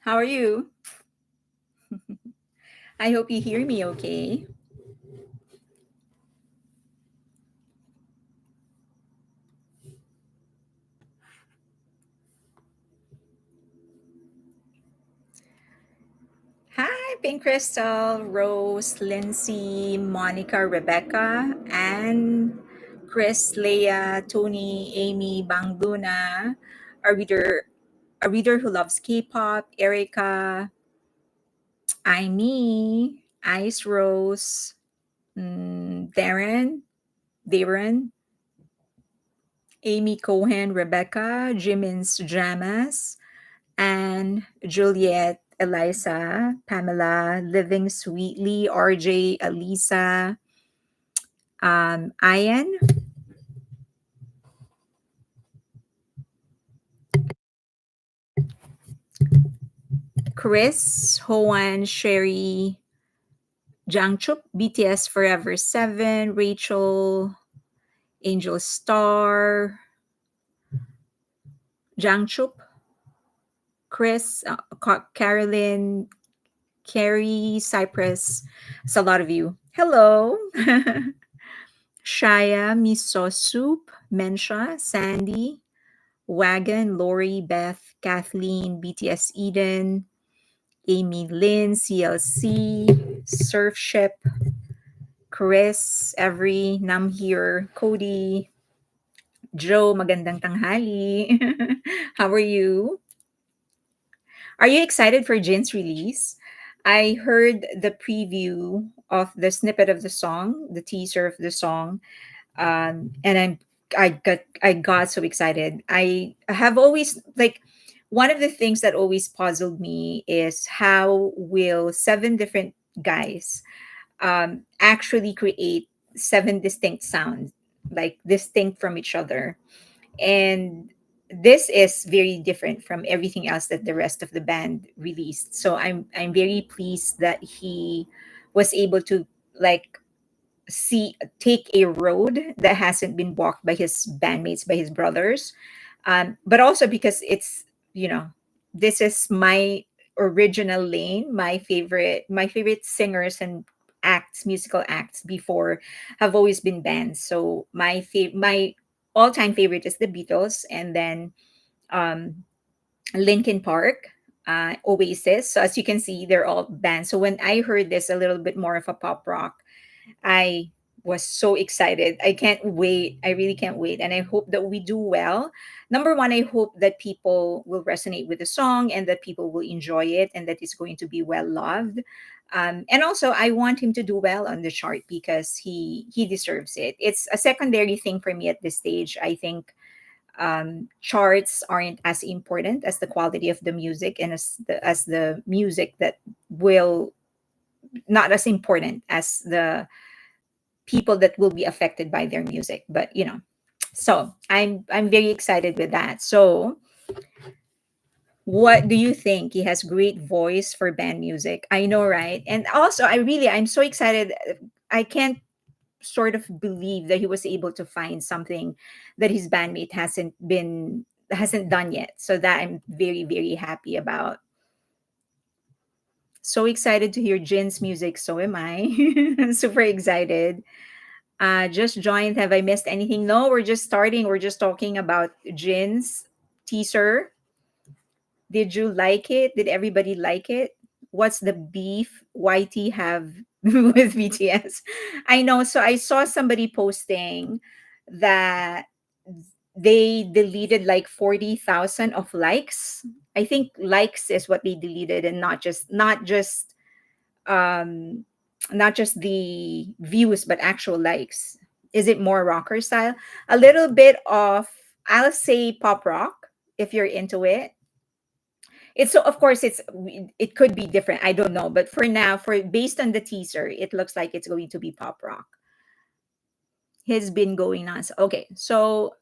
How are you? I hope you hear me okay. Hi, Pink Crystal, Rose, Lindsay, Monica, Rebecca, Anne, Chris, Leah, Tony, Amy, Bang Luna, a reader, a reader who loves K-pop, Erica, I me, Ice Rose, Darren, Amy Cohen, Rebecca, Jimin's Jamas, Anne, Juliet, Eliza, Pamela, Living Sweetly, RJ, Elisa, Ian, Chris, Hoan, Sherry, Jangchup, BTS Forever 7, Rachel, Angel Star, Jangchup, Chris, Carolyn, Carrie, Cypress. It's a lot of you. Hello. Shaya, Miso Soup, Mensha, Sandy, Wagon, Lori, Beth, Kathleen, BTS Eden, Amy Lynn, CLC, Surfship, Chris, Every, Nam here, Cody, Joe, magandang tanghali. How are you? Are you excited for Jin's release? I heard the preview of the snippet of the song, the teaser of the song, and I got so excited. I have always like one of the things that always puzzled me is how will seven different guys actually create seven distinct sounds, like distinct from each other, and this is very different from everything else that the rest of the band released. So I'm very pleased that he was able to like see take a road that hasn't been walked by his bandmates, by his brothers, but also because it's, you know, this is my original lane. My favorite singers and musical acts before have always been bands. So my all-time favorite is the Beatles, and then um Linkin Park, Oasis. So as you can see, they're all bands. So when I heard this a little bit more of a pop rock, I was so excited. I can't wait. I really can't wait. And I hope that we do well. Number one, I hope that people will resonate with the song and that people will enjoy it and that it's going to be well loved. And also, I want him to do well on the chart because he deserves it. It's a secondary thing for me at this stage. I think charts aren't as important as the quality of the music and as the music that will not as important as the people that will be affected by their music, but so I'm very excited with that. So what do you think? He has great voice for band music, I know, right? And also I'm so excited. I can't sort of believe that he was able to find something that his bandmate hasn't done yet, so that I'm very very happy about. So excited to hear Jin's music, so am I. Super excited. Just joined. Have I missed anything? No, we're just starting. We're just talking about Jin's teaser. Did you like it? Did everybody like it? What's the beef YT have with BTS? I know. So I saw somebody posting that they deleted like 40,000 of likes. I think likes is what they deleted, and um not just the views but actual likes. Is it more rocker style? A little bit of, I'll say, pop rock if you're into it. It's, so of course it could be different, I don't know, but for now, for based on the teaser, it looks like it's going to be pop rock. He's been going on. Okay, so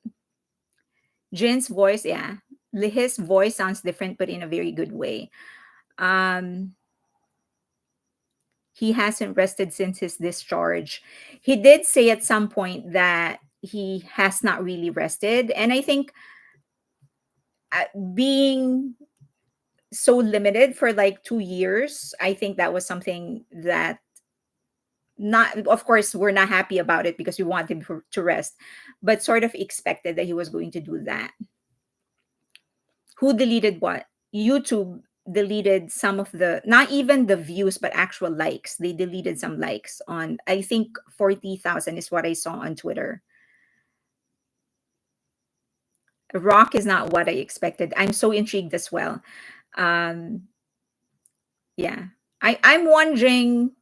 Jin's voice, yeah, his voice sounds different but in a very good way. um he hasn't rested since his discharge. He did say at some point that he has not really rested. And I think being so limited for like 2 years. I think that was something that, not, of course we're not happy about it because we want him to rest, but sort of expected that he was going to do that. Who deleted what? YouTube deleted some of the, not even the views, but actual likes. They deleted some likes on, I think 40,000 is what I saw on Twitter. Rock is not what I expected. I'm so intrigued as well. Um, yeah. I'm wondering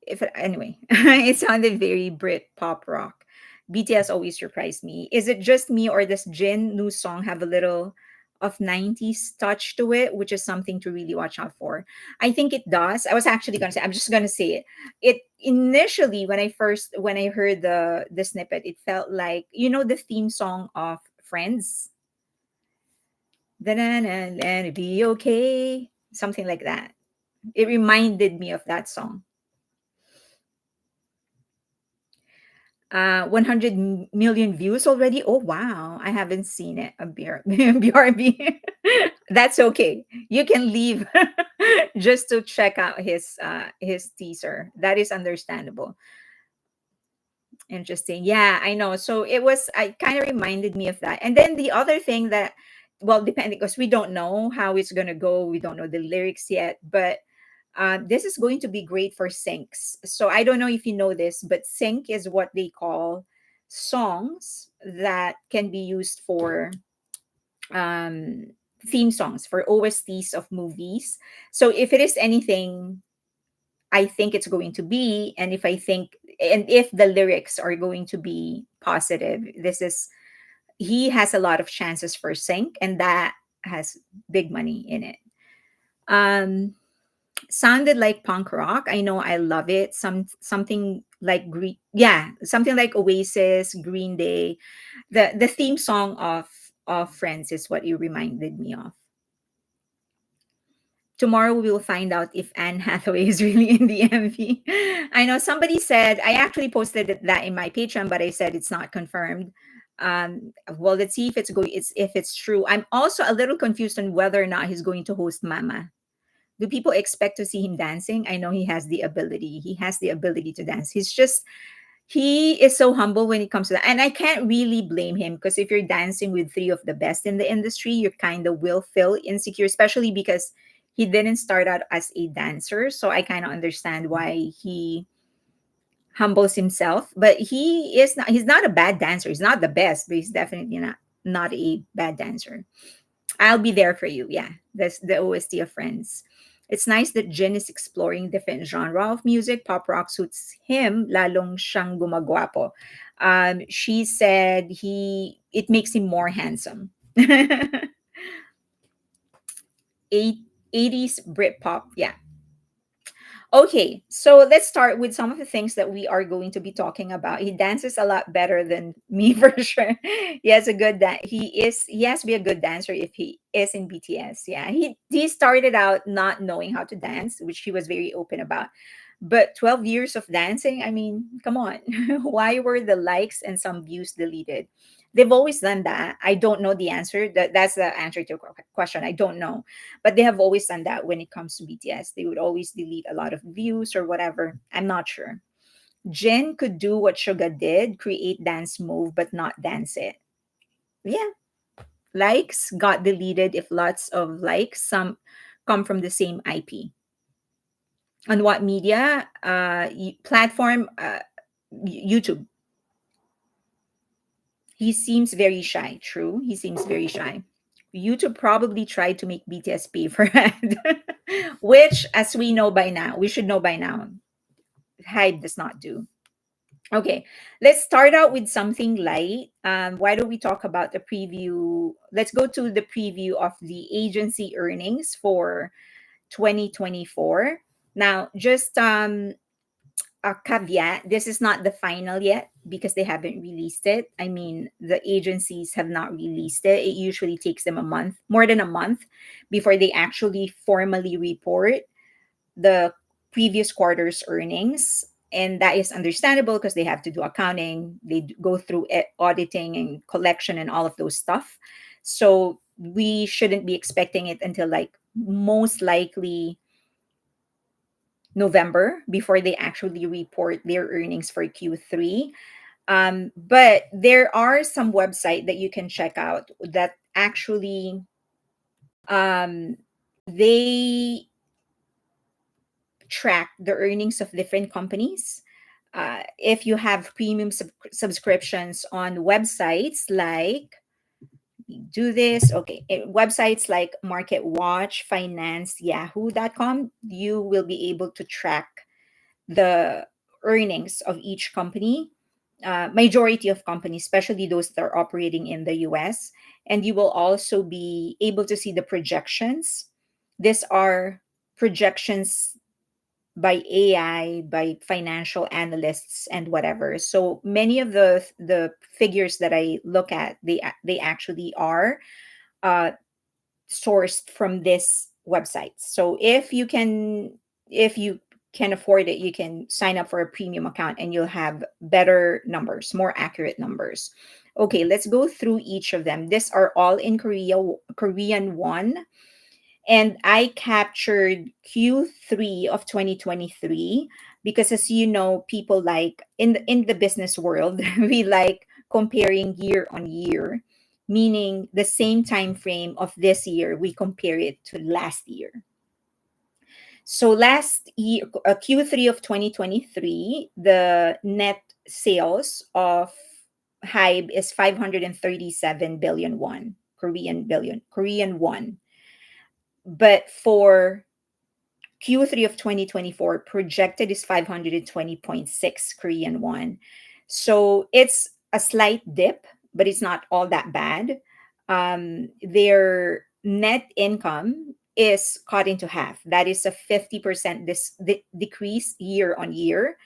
if anyway, it sounded very Brit pop rock. BTS always surprised me. Is it just me, or does Jin new song have a little of 90s touch to it, which is something to really watch out for? I think it does. I was actually gonna say, I'm just gonna say it. It initially, when I heard the snippet, it felt like, the theme song of Friends. Let it be okay. Something like that. It reminded me of that song. 100 million views already. Oh wow, I haven't seen it. A BRB. That's okay. You can leave just to check out his teaser. That is understandable. Interesting. Yeah, I know. So it was, I kind of reminded me of that. And then the other thing that, well, depending, because we don't know how it's gonna go. We don't know the lyrics yet, but this is going to be great for syncs. So I don't know if you know this, but sync is what they call songs that can be used for um, theme songs, for OSTs of movies. So if it is anything I think it's going to be, and if the lyrics are going to be positive, he has a lot of chances for sync, and that has big money in it. Um, Sounded like punk rock. I know, I love it. Something like something like Oasis, Green Day. The theme song of Friends is what you reminded me of. Tomorrow we will find out if Anne Hathaway is really in the MV. I know somebody said, I actually posted that in my Patreon, but I said it's not confirmed. Well, let's see if it's true. I'm also a little confused on whether or not he's going to host Mama. Do people expect to see him dancing? I know he has the ability. He has the ability to dance. He is so humble when it comes to that. And I can't really blame him, because if you're dancing with three of the best in the industry, you kind of will feel insecure, especially because he didn't start out as a dancer. So I kind of understand why he humbles himself. But he's not a bad dancer. He's not the best, but he's definitely not a bad dancer. I'll be there for you. Yeah, that's the OST of Friends. It's nice that Jin is exploring different genre of music. Pop rock suits him, lalong siyang gumagwapo. She said it makes him more handsome. 80s Britpop, yeah. Okay, so let's start with some of the things that we are going to be talking about. He dances a lot better than me for sure. He has a good he has to be a good dancer if he is in BTS. Yeah, he started out not knowing how to dance, which he was very open about. But 12 years of dancing, I mean, come on. Why were the likes and some views deleted? They've always done that. I don't know the answer. That's the answer to your question. I don't know, but they have always done that when it comes to BTS. They would always delete a lot of views or whatever. I'm not sure. Jin could do what Suga did, create dance move, but not dance it. Yeah. Likes got deleted if lots of likes some come from the same IP. On what media? Platform, YouTube. He seems very shy. True. He seems very shy. YouTube probably tried to make BTS pay for ad, which, as we should know by now, Hybe does not do. Okay, let's start out with something light. Why don't we talk about the preview? Let's go to the preview of the agency earnings for 2024. Now, just a caveat, this is not the final yet because they haven't released it. I mean, the agencies have not released it. It usually takes them more than a month, before they actually formally report the previous quarter's earnings. And that is understandable because they have to do accounting, go through auditing and collection and all of those stuff. So we shouldn't be expecting it until like most likely November before they actually report their earnings for Q3. But there are some website that you can check out that actually um, they track the earnings of different companies. If you have premium subscriptions on websites like do this, okay, websites like Market Watch, Finance, Yahoo.com, you will be able to track the earnings of each company, majority of companies, especially those that are operating in the US. And you will also be able to see the projections. These are projections by AI, by financial analysts, and whatever. So many of the figures that I look at, they actually are uh, sourced from this website. So if you can afford it, you can sign up for a premium account and you'll have better numbers, more accurate numbers. Okay, let's go through each of them. These are all in Korean won. And I captured Q3 of 2023 because, as you know, people like in the business world, we like comparing year on year, meaning the same time frame of this year, we compare it to last year. So last year, Q3 of 2023, the net sales of HYBE is 537 billion won, Korean won. But for Q3 of 2024 projected is 520.6 Korean won. So it's a slight dip, but it's not all that bad. Their net income is cut into half. That is a 50% decrease year on year.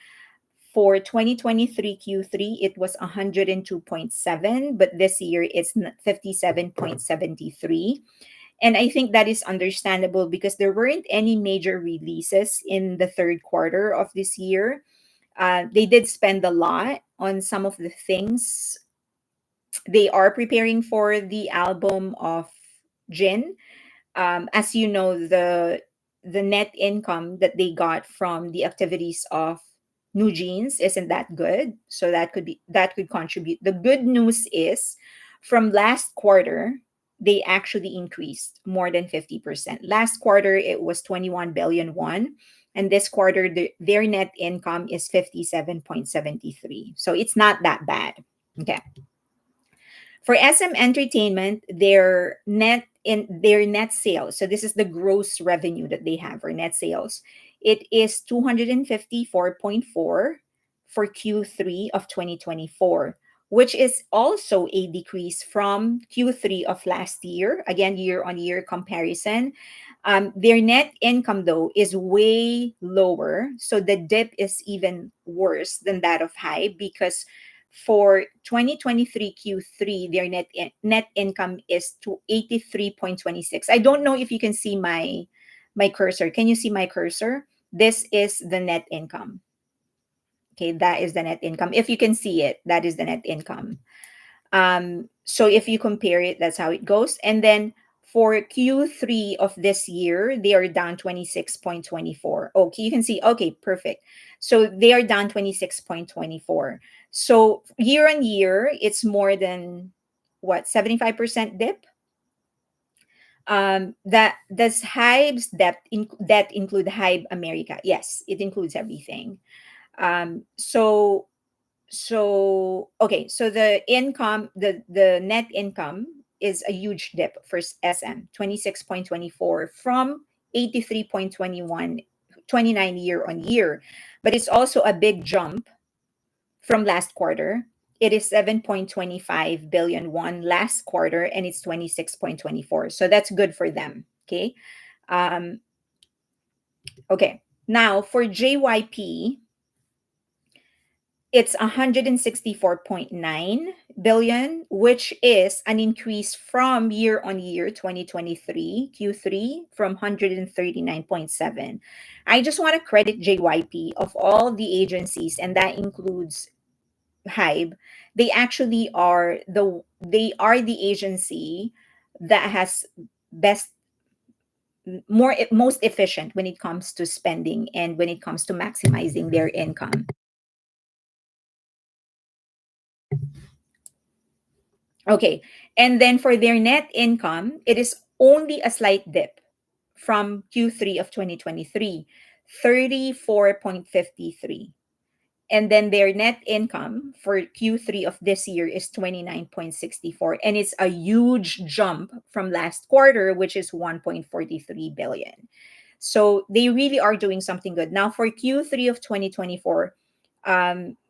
For 2023 Q3, it was 102.7, but this year it's 57.73. And I think that is understandable because there weren't any major releases in the third quarter of this year. They did spend a lot on some of the things. They are preparing for the album of Jin. As you know, the net income that they got from the activities of new jeans isn't that good, so that could contribute. The good news is from last quarter they actually increased more than 50%. Last quarter it was 21 billion won, and this quarter their net income is 57.73, so it's not that bad. Okay. For SM Entertainment, their net sales, so this is the gross revenue that they have for net sales. It is 254.4 for Q3 of 2024, which is also a decrease from Q3 of last year. Again, year on year comparison. Their net income, though, is way lower. So the dip is even worse than that of HYBE because for 2023 Q3, their net income is to 83.26. I don't know if you can see my cursor. Can you see my cursor? This is the net income. Okay, that is the net income. If you can see it, that is the net income. So if you compare it, that's how it goes. And then for Q3 of this year, they are down 26.24. Okay, you can see, okay, perfect. So they are down 26.24. So year on year, it's more than what, 75% dip? That does HYBE's debt include HYBE America? Yes, it includes everything. So okay, so the net income is a huge dip for SM, 26.24 from 83.21, 29 year on year. But it's also a big jump from last quarter. It is 7.25 billion won last quarter, and it's 26.24. So that's good for them. Okay. Um, okay. Now for JYP, it's 164.9 billion, which is an increase from year on year 2023 Q3 from 139.7. I just want to credit JYP of all the agencies, and that includes HYBE. They are the agency that has best most efficient when it comes to spending and when it comes to maximizing their income. Okay, and then for their net income, it is only a slight dip from Q3 of 2023, 34.53. And then their net income for Q3 of this year is 29.64. And it's a huge jump from last quarter, which is 1.43 billion. So they really are doing something good. Now for Q3 of 2024,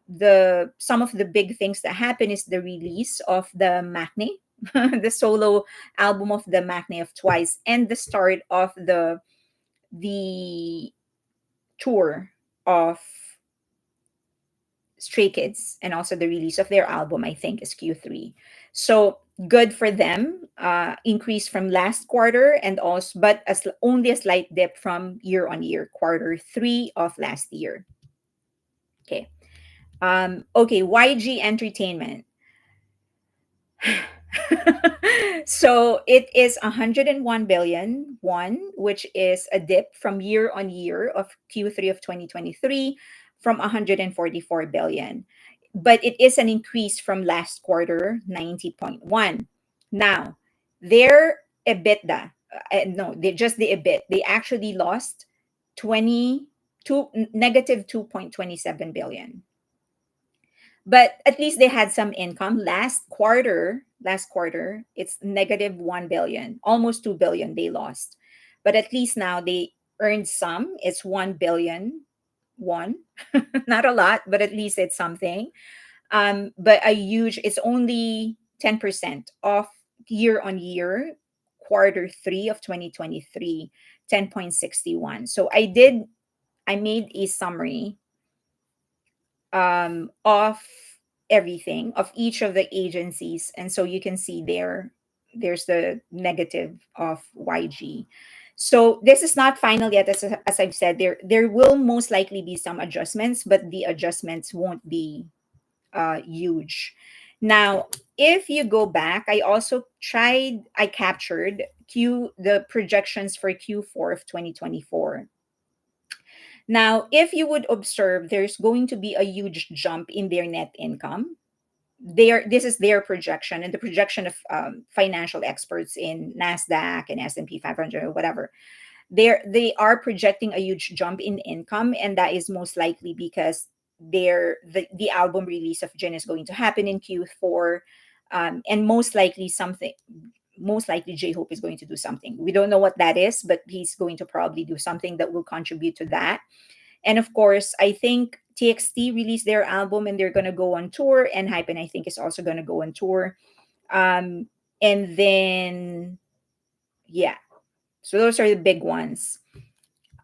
the some of the big things that happen is the release of the Maknae, the solo album of the Maknae of Twice, and the start of the tour of Stray Kids, and also the release of their album, I think, is Q3. So good for them. Increase from last quarter, and also, but only a slight dip from year on year, quarter three of last year. Okay. Okay, YG Entertainment. So it is 101 billion won, which is a dip from year on year of Q3 of 2023 from 144 billion. But it is an increase from last quarter, 90.1. Now, their EBITDA, no, just the EBIT, they actually lost 22 negative 2.27 billion, but at least they had some income. Last quarter it's negative 1 billion, almost 2 billion they lost, but at least now they earned some. It's 1 billion one. Not a lot, but at least it's something. But a huge, it's only 10% off year on year, quarter three of 2023, 10.61. So I made a summary of everything of each of the agencies, and so you can see there's the negative of YG. So this is not final yet, as I've said. There will most likely be some adjustments, but the adjustments won't be huge. Now, if you go back, I captured the projections for Q4 of 2024. Now, if you would observe, there's going to be a huge jump in their net income. This is their projection, and the projection of financial experts in Nasdaq and S&P 500 or whatever. They are projecting a huge jump in income, and that is most likely because the album release of Jin is going to happen in Q4, and most likely J-Hope is going to do something. We don't know what that is, but he's going to probably do something that will contribute to that. And of course, I think TXT released their album and they're going to go on tour, and Hypen, I think, is also going to go on tour. And then, yeah, so those are the big ones.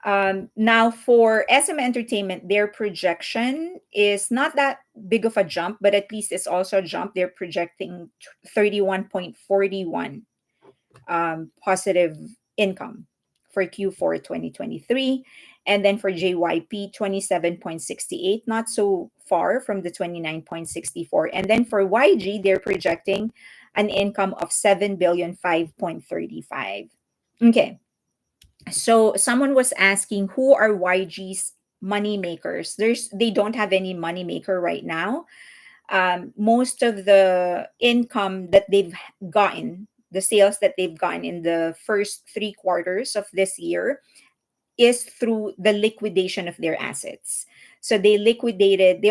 Now for SM Entertainment, their projection is not that big of a jump, but at least it's also a jump. They're projecting 31.41 positive income for Q4 2023. And then for JYP, 27.68, not so far from the 29.64. And then for YG, they're projecting an income of 7,005.35. Okay. So someone was asking, who are YG's money makers? They don't have any money maker right now. Most of the income that they've gotten, the sales that they've gotten in the first 3 quarters of this year, is through the liquidation of their assets. So they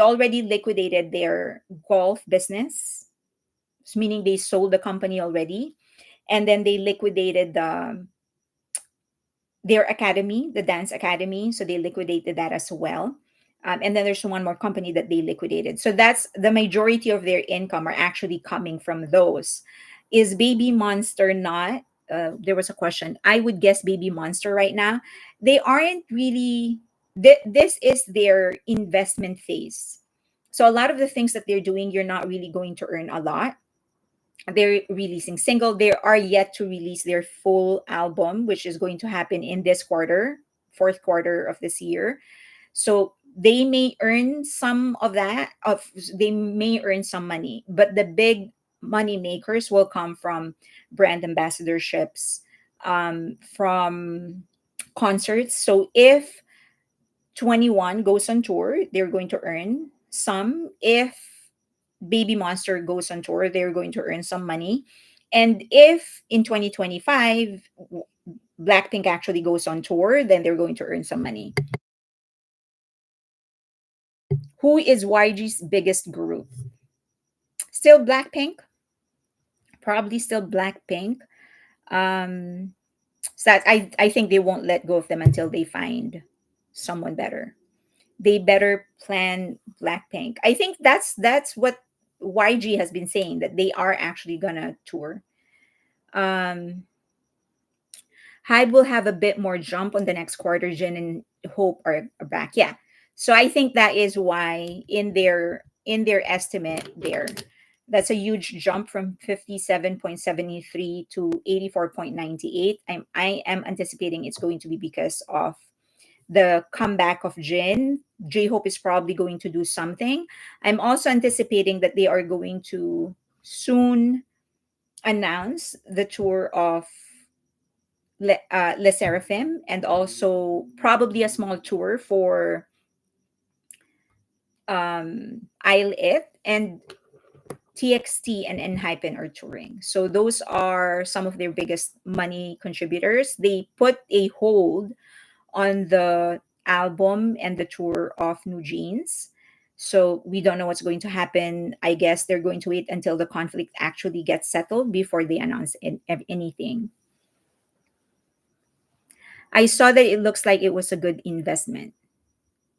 already liquidated their golf business, meaning they sold the company already. And then they liquidated their academy, the dance academy. So they liquidated that as well. And then there's one more company that they liquidated. So that's the majority of their income are actually coming from those. Is Baby Monster not? There was a question. I would guess Baby Monster right now. They aren't really. This is their investment phase. So a lot of the things that they're doing, you're not really going to earn a lot. They're releasing single. They are yet to release their full album, which is going to happen in this quarter, fourth quarter of this year. So they may earn some of that. They may earn some money, but the big money makers will come from brand ambassadorships, from concerts. So if 21 goes on tour, they're going to earn some. If Baby Monster goes on tour, they're going to earn some money. And if in 2025 Blackpink actually goes on tour, then they're going to earn some money. Who is YG's biggest group? Still Blackpink, probably still Blackpink. Um, so that I think they won't let go of them until they find someone better. They better plan Blackpink. I think that's what YG has been saying, that they are actually gonna tour. Um, Hyde will have a bit more jump on the next quarter. Jin and Hope are back. Yeah. So I think that is why in their estimate there, that's a huge jump from 57.73 to 84.98. I am anticipating it's going to be because of the comeback of Jin. J Hope is probably going to do something. I'm also anticipating that they are going to soon announce the tour of lesserafim, and also probably a small tour for I'll It, and TXT and NHYPEN are touring. So those are some of their biggest money contributors. They put a hold on the album and the tour of New Jeans. So we don't know what's going to happen. I guess they're going to wait until the conflict actually gets settled before they announce anything. I saw that it looks like it was a good investment.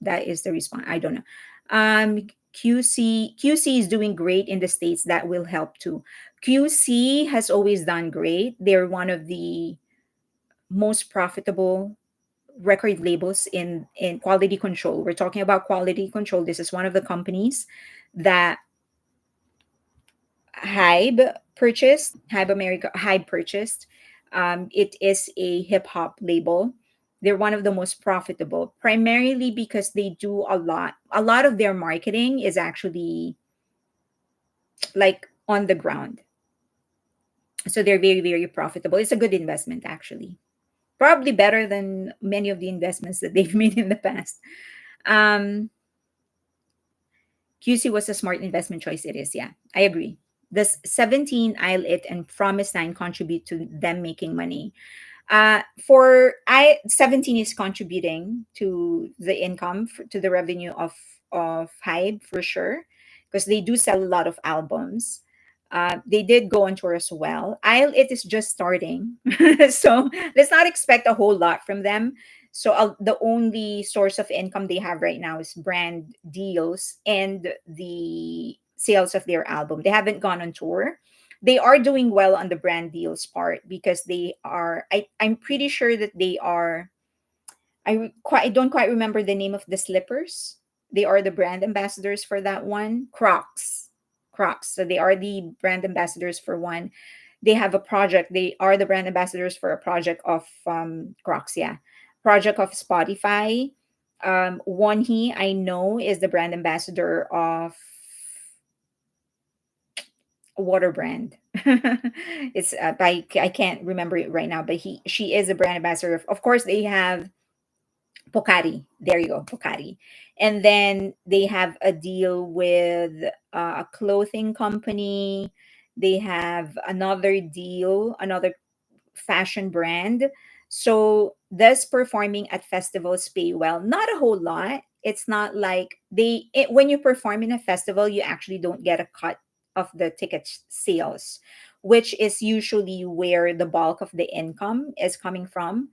That is the response. I don't know. QC is doing great in the states. That will help too. QC has always done great. They're one of the most profitable record labels in quality control. We're talking about quality control. This is one of the companies that Hybe purchased. It is a hip hop label. They're one of the most profitable, primarily because they do a lot. A lot of their marketing is actually like on the ground. So they're very, very profitable. It's a good investment, actually. Probably better than many of the investments that they've made in the past. Um, QC was a smart investment choice. It is, yeah, I agree. Does 17, I'll It, and Promise 9 contribute to them making money? For I 17 is contributing to the income, to the revenue of Hybe for sure, because they do sell a lot of albums. They did go on tour as well. I'll It is just starting, so let's not expect a whole lot from them. So the only source of income they have right now is brand deals and the sales of their album. They haven't gone on tour. They are doing well on the brand deals part because they are. I'm pretty sure that they are. I don't quite remember the name of the slippers. They are the brand ambassadors for that one. Crocs. Crocs. So they are the brand ambassadors for one. They have a project. They are the brand ambassadors for a project of Crocs, yeah. Project of Spotify. Wonhee, I know, is the brand ambassador of a water brand. It's I can't remember it right now, but she is a brand ambassador. Of course, they have Pocari. There you go, Pocari. And then they have a deal with a clothing company. They have another deal, another fashion brand. So does performing at festivals pay well? Not a whole lot. It's not like when you perform in a festival, you actually don't get a cut of the ticket sales, which is usually where the bulk of the income is coming from.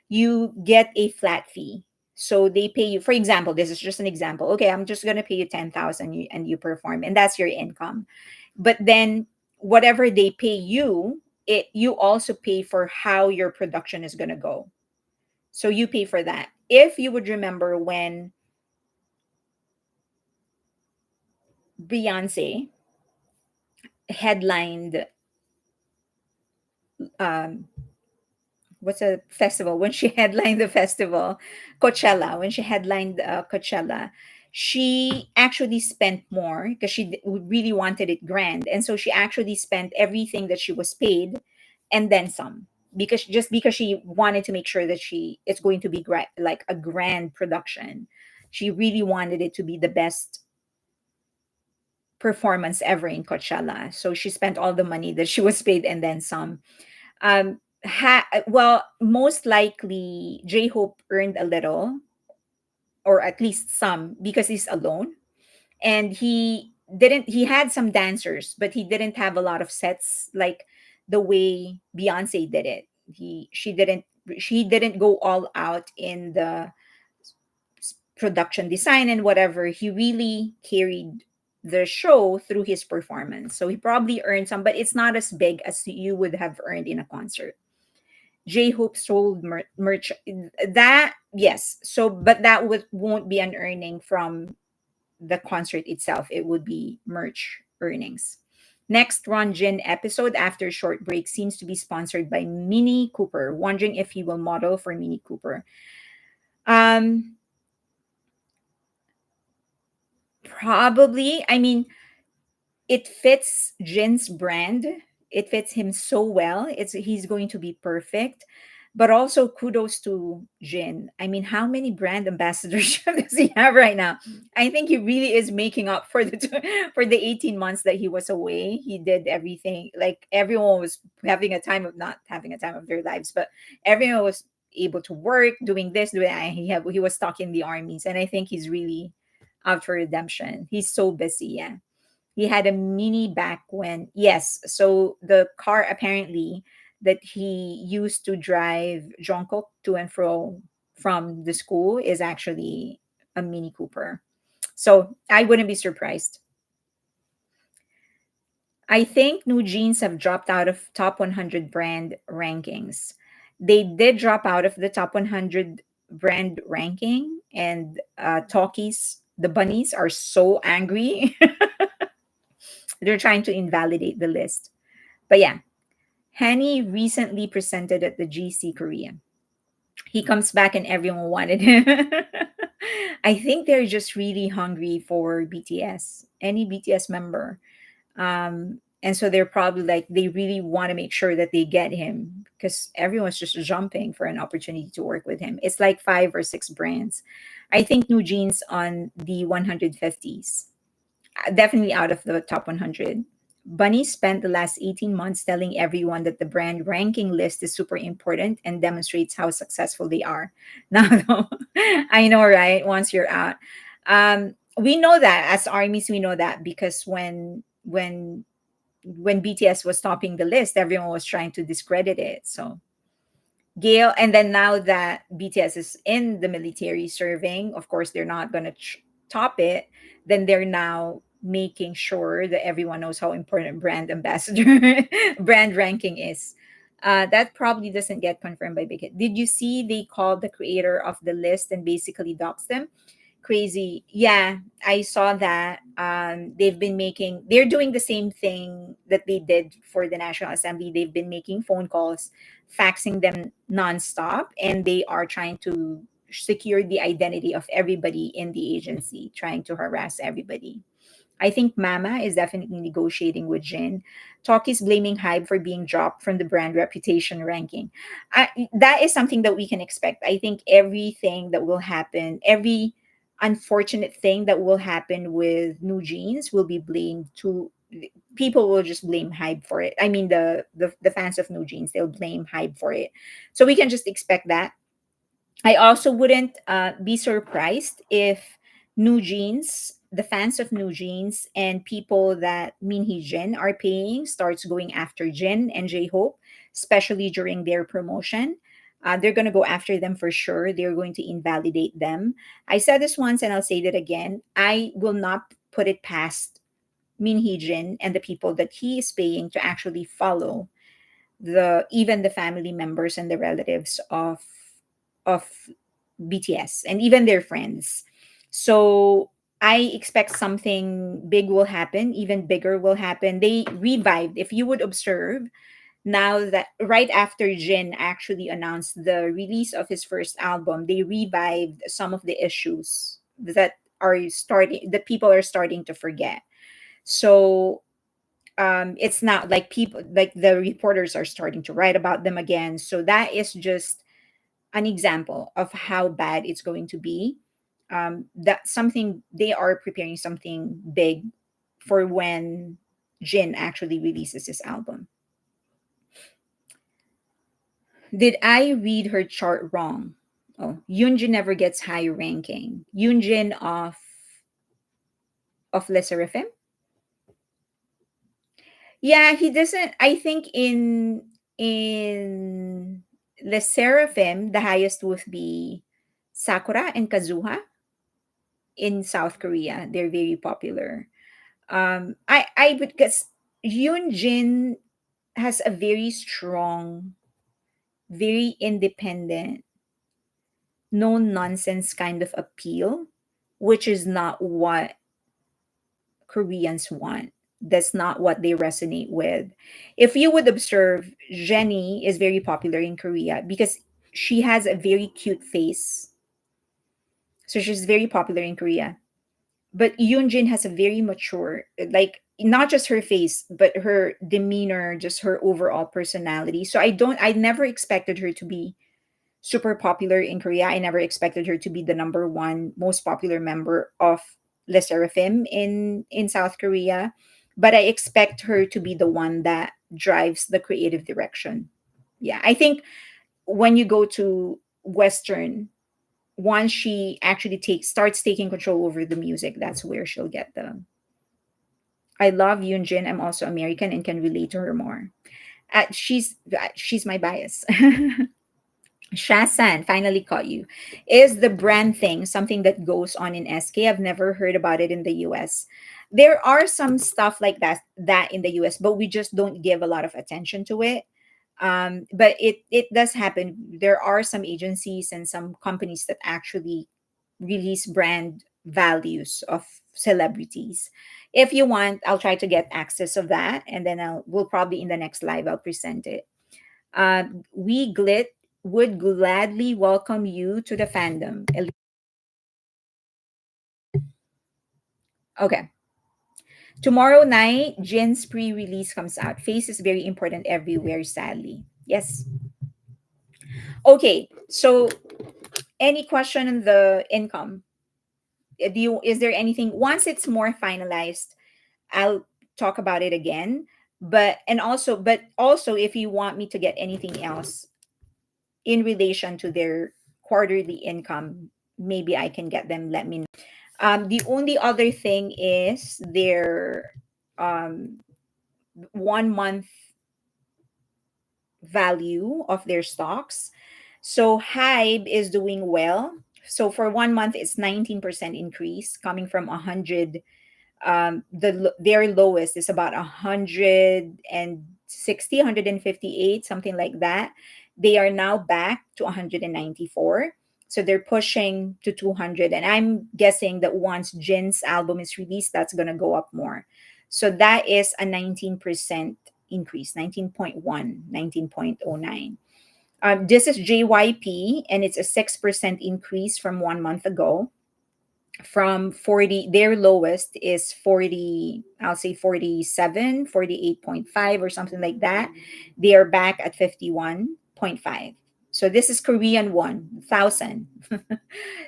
You get a flat fee. So they pay you, for example, this is just an example. Okay, I'm just gonna pay you 10,000 and you perform, and that's your income. But then whatever they pay you, you also pay for how your production is gonna go. So you pay for that. If you would remember when Beyonce headlined um what's a festival, when she headlined the festival, Coachella, when she headlined Coachella, she actually spent more because really wanted it grand, and so she actually spent everything that she was paid and then some. because just because she wanted to make sure that she it's going to be like a grand production. She really wanted it to be the best performance ever in Coachella. So she spent all the money that she was paid and then some. Well, most likely J Hope earned a little, or at least some, because he's alone, and he had some dancers, but he didn't have a lot of sets like the way Beyonce did it. She didn't go all out in the production design and whatever. He really carried the show through his performance. So he probably earned some, but it's not as big as you would have earned in a concert. J Hope sold merch, that yes. So, but that won't be an earning from the concert itself. It would be merch earnings. Next Ron Jin episode after short break seems to be sponsored by Mini Cooper. Wondering if he will model for Mini Cooper. Um, Probably. I mean, it fits Jin's brand. It fits him so well. He's going to be perfect. But also kudos to Jin. I mean, how many brand ambassadors does he have right now? I think he really is making up for for the 18 months that he was away. He did everything. Like everyone was having a time of not having a time of their lives, but everyone was able to work, doing this, doing that. He was stuck in the armies, and I think he's really out for redemption. He's so busy. Yeah, he had a mini back when, yes. So the car apparently that he used to drive Jungkook to and fro from the school is actually a Mini Cooper. So I wouldn't be surprised. I think New Jeans have dropped out of top 100 brand rankings. They did drop out of the top 100 brand ranking, and talkies, the bunnies, are so angry. They're trying to invalidate the list. But yeah, Hani recently presented at the GC Korea. He comes back and everyone wanted him. I think they're just really hungry for BTS, any BTS member. And so they're probably like, they really want to make sure that they get him because everyone's just jumping for an opportunity to work with him. It's like 5 or 6 brands. I think New Jeans on the 150s, definitely out of the top 100. Bunny spent the last 18 months telling everyone that the brand ranking list is super important and demonstrates how successful they are. Now, though, I know, right? Once you're out, we know that as armies, we know that because when BTS was topping the list, everyone was trying to discredit it. So Gail, and then now that BTS is in the military serving, of course, they're not going to top it. Then they're now making sure that everyone knows how important brand ambassador brand ranking is. That probably doesn't get confirmed by Big Hit. Did you see they called the creator of the list and basically doxed them? Crazy. Yeah, I saw that. They're doing the same thing that they did for the National Assembly. They've been making phone calls, faxing them nonstop, and they are trying to secure the identity of everybody in the agency, trying to harass everybody. I think Mama is definitely negotiating with Jin. Talk is blaming Hybe for being dropped from the brand reputation ranking. That is something that we can expect. I think everything that will happen, every unfortunate thing that will happen with New Jeans will be blamed to people will just blame Hybe for it. I mean the fans of New Jeans, they'll blame Hybe for it. So we can just expect that. I also wouldn't be surprised if New Jeans, the fans of New Jeans, and people that minheejin are paying starts going after Jin and J Hope, especially during their promotion. They're going to go after them for sure. They're going to invalidate them. I said this once and I'll say that again. I will not put it past minheejin and the people that he is paying to actually follow the even the family members and the relatives of BTS and even their friends. So I expect something big will happen, even bigger will happen. They revived, if you would observe, now that right after Jin actually announced the release of his first album, they revived some of the issues that people are starting to forget. So it's not like people, like the reporters are starting to write about them again. So that is just an example of how bad it's going to be. That something they are preparing something big for when Jin actually releases his album. Did I read her chart wrong? Oh, Yunjin never gets high ranking. Yunjin of lesserafim. Yeah, he doesn't. I think in lesserafim, the highest would be Sakura and Kazuha in South Korea. They're very popular. I would guess Yunjin has a very strong, very independent, no nonsense kind of appeal, which is not what Koreans want. That's not what they resonate with. If you would observe, Jenny is very popular in Korea because she has a very cute face. So she's very popular in Korea. But Yoonjin has a very mature, like not just her face, but her demeanor, just her overall personality. So I never expected her to be super popular in Korea. I never expected her to be the number one most popular member of Le Seraphim in South Korea. But I expect her to be the one that drives the creative direction. Yeah, I think when you go to Western, once she actually takes starts taking control over the music, that's where she'll get the. I love Yoonjin. I'm also American and can relate to her more. She's my bias. Shasan finally caught you. Is the brand thing something that goes on in SK? I've never heard about it in the US. There are some stuff like that in the US, but we just don't give a lot of attention to it. But it does happen. There are some agencies and some companies that actually release brand values of celebrities. If you want, I'll try to get access of that, and then we'll probably in the next live I'll present it. We Glit would gladly welcome you to the fandom. Okay. Tomorrow night, Jin's pre-release comes out. Face is very important everywhere, sadly. Yes. Okay. So, any question on the income? Do you is there anything once it's more finalized? I'll talk about it again. But also, if you want me to get anything else in relation to their quarterly income, maybe I can get them. Let me know. The only other thing is their 1 month value of their stocks. So Hybe is doing well. So for 1 month, it's 19% increase coming from 100. Their lowest is about 160, 158, something like that. They are now back to 194, so they're pushing to 200, and I'm guessing that once Jin's album is released, that's going to go up more. So that is a 19% increase, 19.1, 19.09. This is JYP, and it's a 6% increase from 1 month ago. From 40, their lowest is 40, I'll say 47, 48.5 or something like that. They are back at 51.5. So this is Korean 1,000.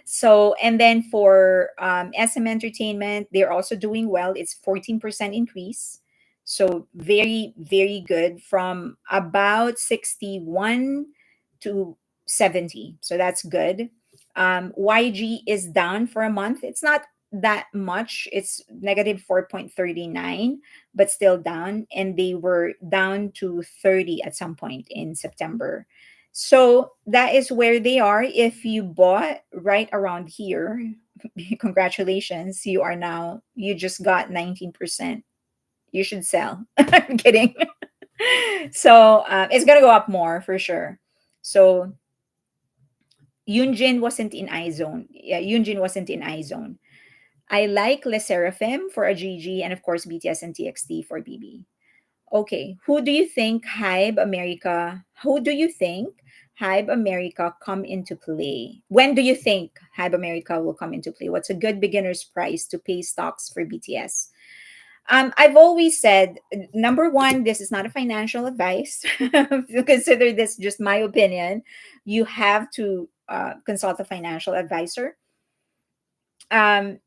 So, and then for SM Entertainment, they're also doing well. It's 14% increase. So very, very good from about 61 to 70. So that's good. YG is down for a month. It's not that much. It's negative 4.39, but still down. And they were down to 30 at some point in September. So that is where they are. If you bought right around here, congratulations. You just got 19%. You should sell. I'm kidding. So it's going to go up more for sure. So Yunjin wasn't in iZone. Yeah, Yunjin wasn't in iZone. I like Le Seraphim for a GG and of course BTS and TXT for BB. Okay, who do you think Hybe America come into play? When do you think Hybe America will come into play? What's a good beginner's price to pay stocks for BTS? I've always said, number one, this is not a financial advice. Consider this just my opinion. You have to consult a financial advisor. um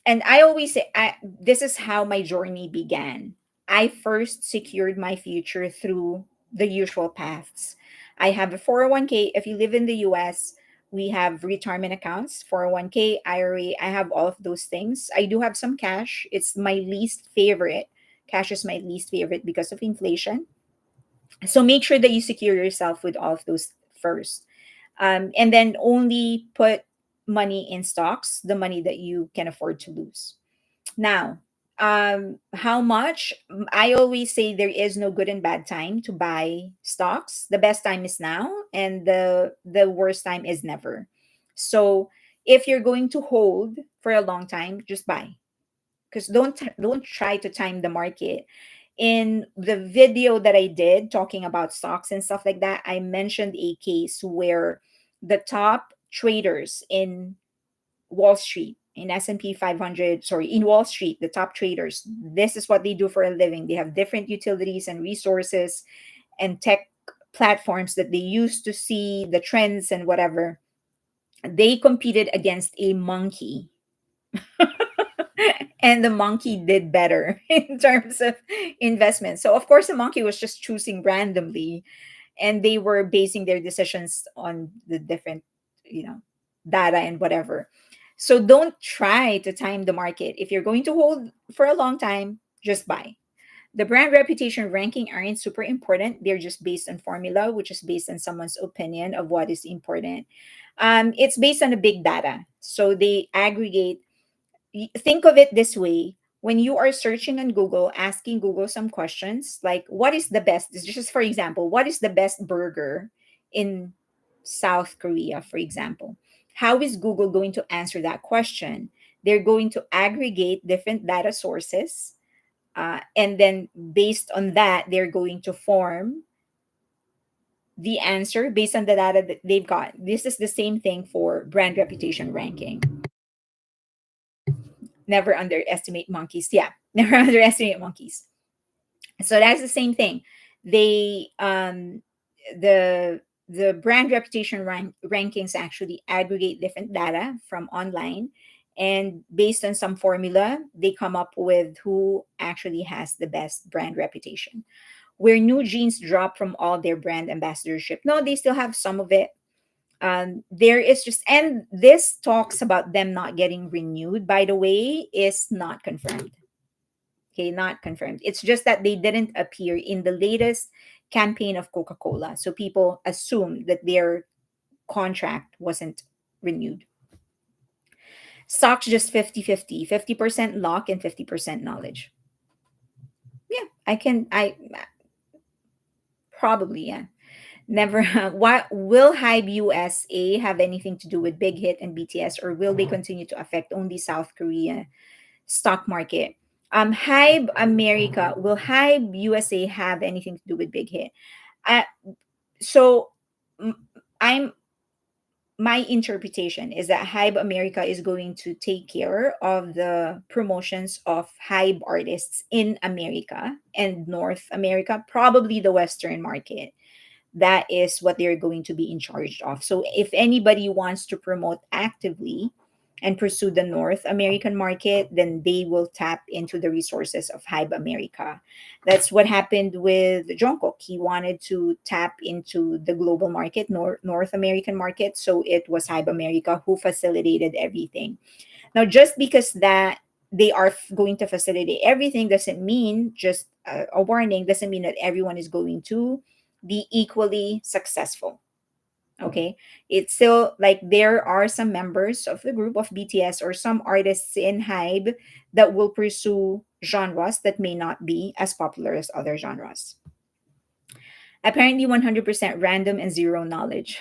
and I always say, this is how my journey began. I first secured my future through the usual paths. I have a 401k. If you live in the US, we have retirement accounts, 401k, IRA. I have all of those things. I do have some cash. It's my least favorite. Cash is my least favorite because of inflation. So make sure that you secure yourself with all of those first, and then only put money in stocks, the money that you can afford to lose. Now, how much? I always say there is no good and bad time to buy stocks. The best time is now, and the worst time is never. So if you're going to hold for a long time, just buy, because don't try to time the market. In the video that I did talking about stocks and stuff like that, I mentioned a case where the top traders in Wall Street, in S&P 500, sorry, in Wall Street, the top traders, this is what they do for a living. They have different utilities and resources and tech platforms that they use to see the trends and whatever. They competed against a monkey. And the monkey did better in terms of investment. So of course the monkey was just choosing randomly, and they were basing their decisions on the different, you know, data and whatever. So don't try to time the market. If you're going to hold for a long time, just buy. The brand reputation ranking aren't super important. They're just based on formula, which is based on someone's opinion of what is important. It's based on the big data. So they aggregate. Think of it this way: when you are searching on Google, asking Google some questions like, what is the best, this is just for example, what is the best burger in South Korea, for example? How is Google going to answer that question? They're going to aggregate different data sources, and then based on that, they're going to form the answer based on the data that they've got. This is the same thing for brand reputation ranking. Never underestimate monkeys. Yeah, never underestimate monkeys. So that's the same thing. They the brand reputation rankings actually aggregate different data from online, and based on some formula, they come up with who actually has the best brand reputation. Where new jeans drop from all their brand ambassadorship, no, they still have some of it. There is just, and this talks about them not getting renewed, by the way, is not confirmed. Okay, not confirmed. It's just that they didn't appear in the latest campaign of Coca-Cola, so people assume that their contract wasn't renewed. Stocks just 50-50, 50% luck and 50% knowledge. Yeah, I probably, yeah. Never. What will Hybe USA have anything to do with Big Hit and BTS, or will they continue to affect only South Korea stock market? Hybe America, will Hybe USA have anything to do with Big Hit? Uh, so m- I'm my interpretation is that Hybe America is going to take care of the promotions of Hybe artists in America and North America, probably the Western market. That is what they're going to be in charge of. So if anybody wants to promote actively and pursue the North American market, then they will tap into the resources of Hybe America. That's what happened with Jungkook. He wanted to tap into the global market, North American market. So it was Hybe America who facilitated everything. Now, just because that they are going to facilitate everything doesn't mean, just a warning, doesn't mean that everyone is going to be equally successful. Okay. It's still like there are some members of the group of BTS or some artists in Hybe that will pursue genres that may not be as popular as other genres. Apparently 100% random and zero knowledge.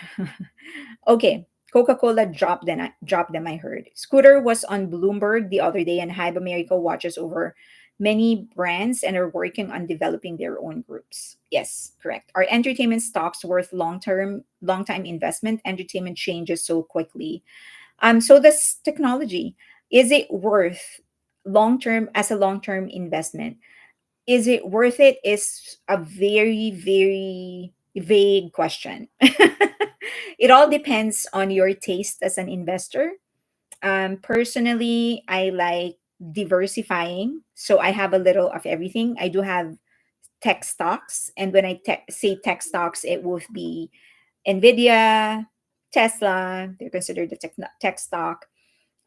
Okay. Coca-Cola dropped them, I heard. Scooter was on Bloomberg the other day, and Hybe America watches over many brands and are working on developing their own groups. Yes, correct. Are entertainment stocks worth long time investment? Entertainment changes so quickly. So this technology, is it worth? long term, as a long term investment, is it worth it? Is a very, very vague question. It all depends on your taste as an investor. Personally, I like diversifying, so I have a little of everything. I do have tech stocks, and when I say tech stocks, it would be Nvidia, Tesla. They're considered the tech stock.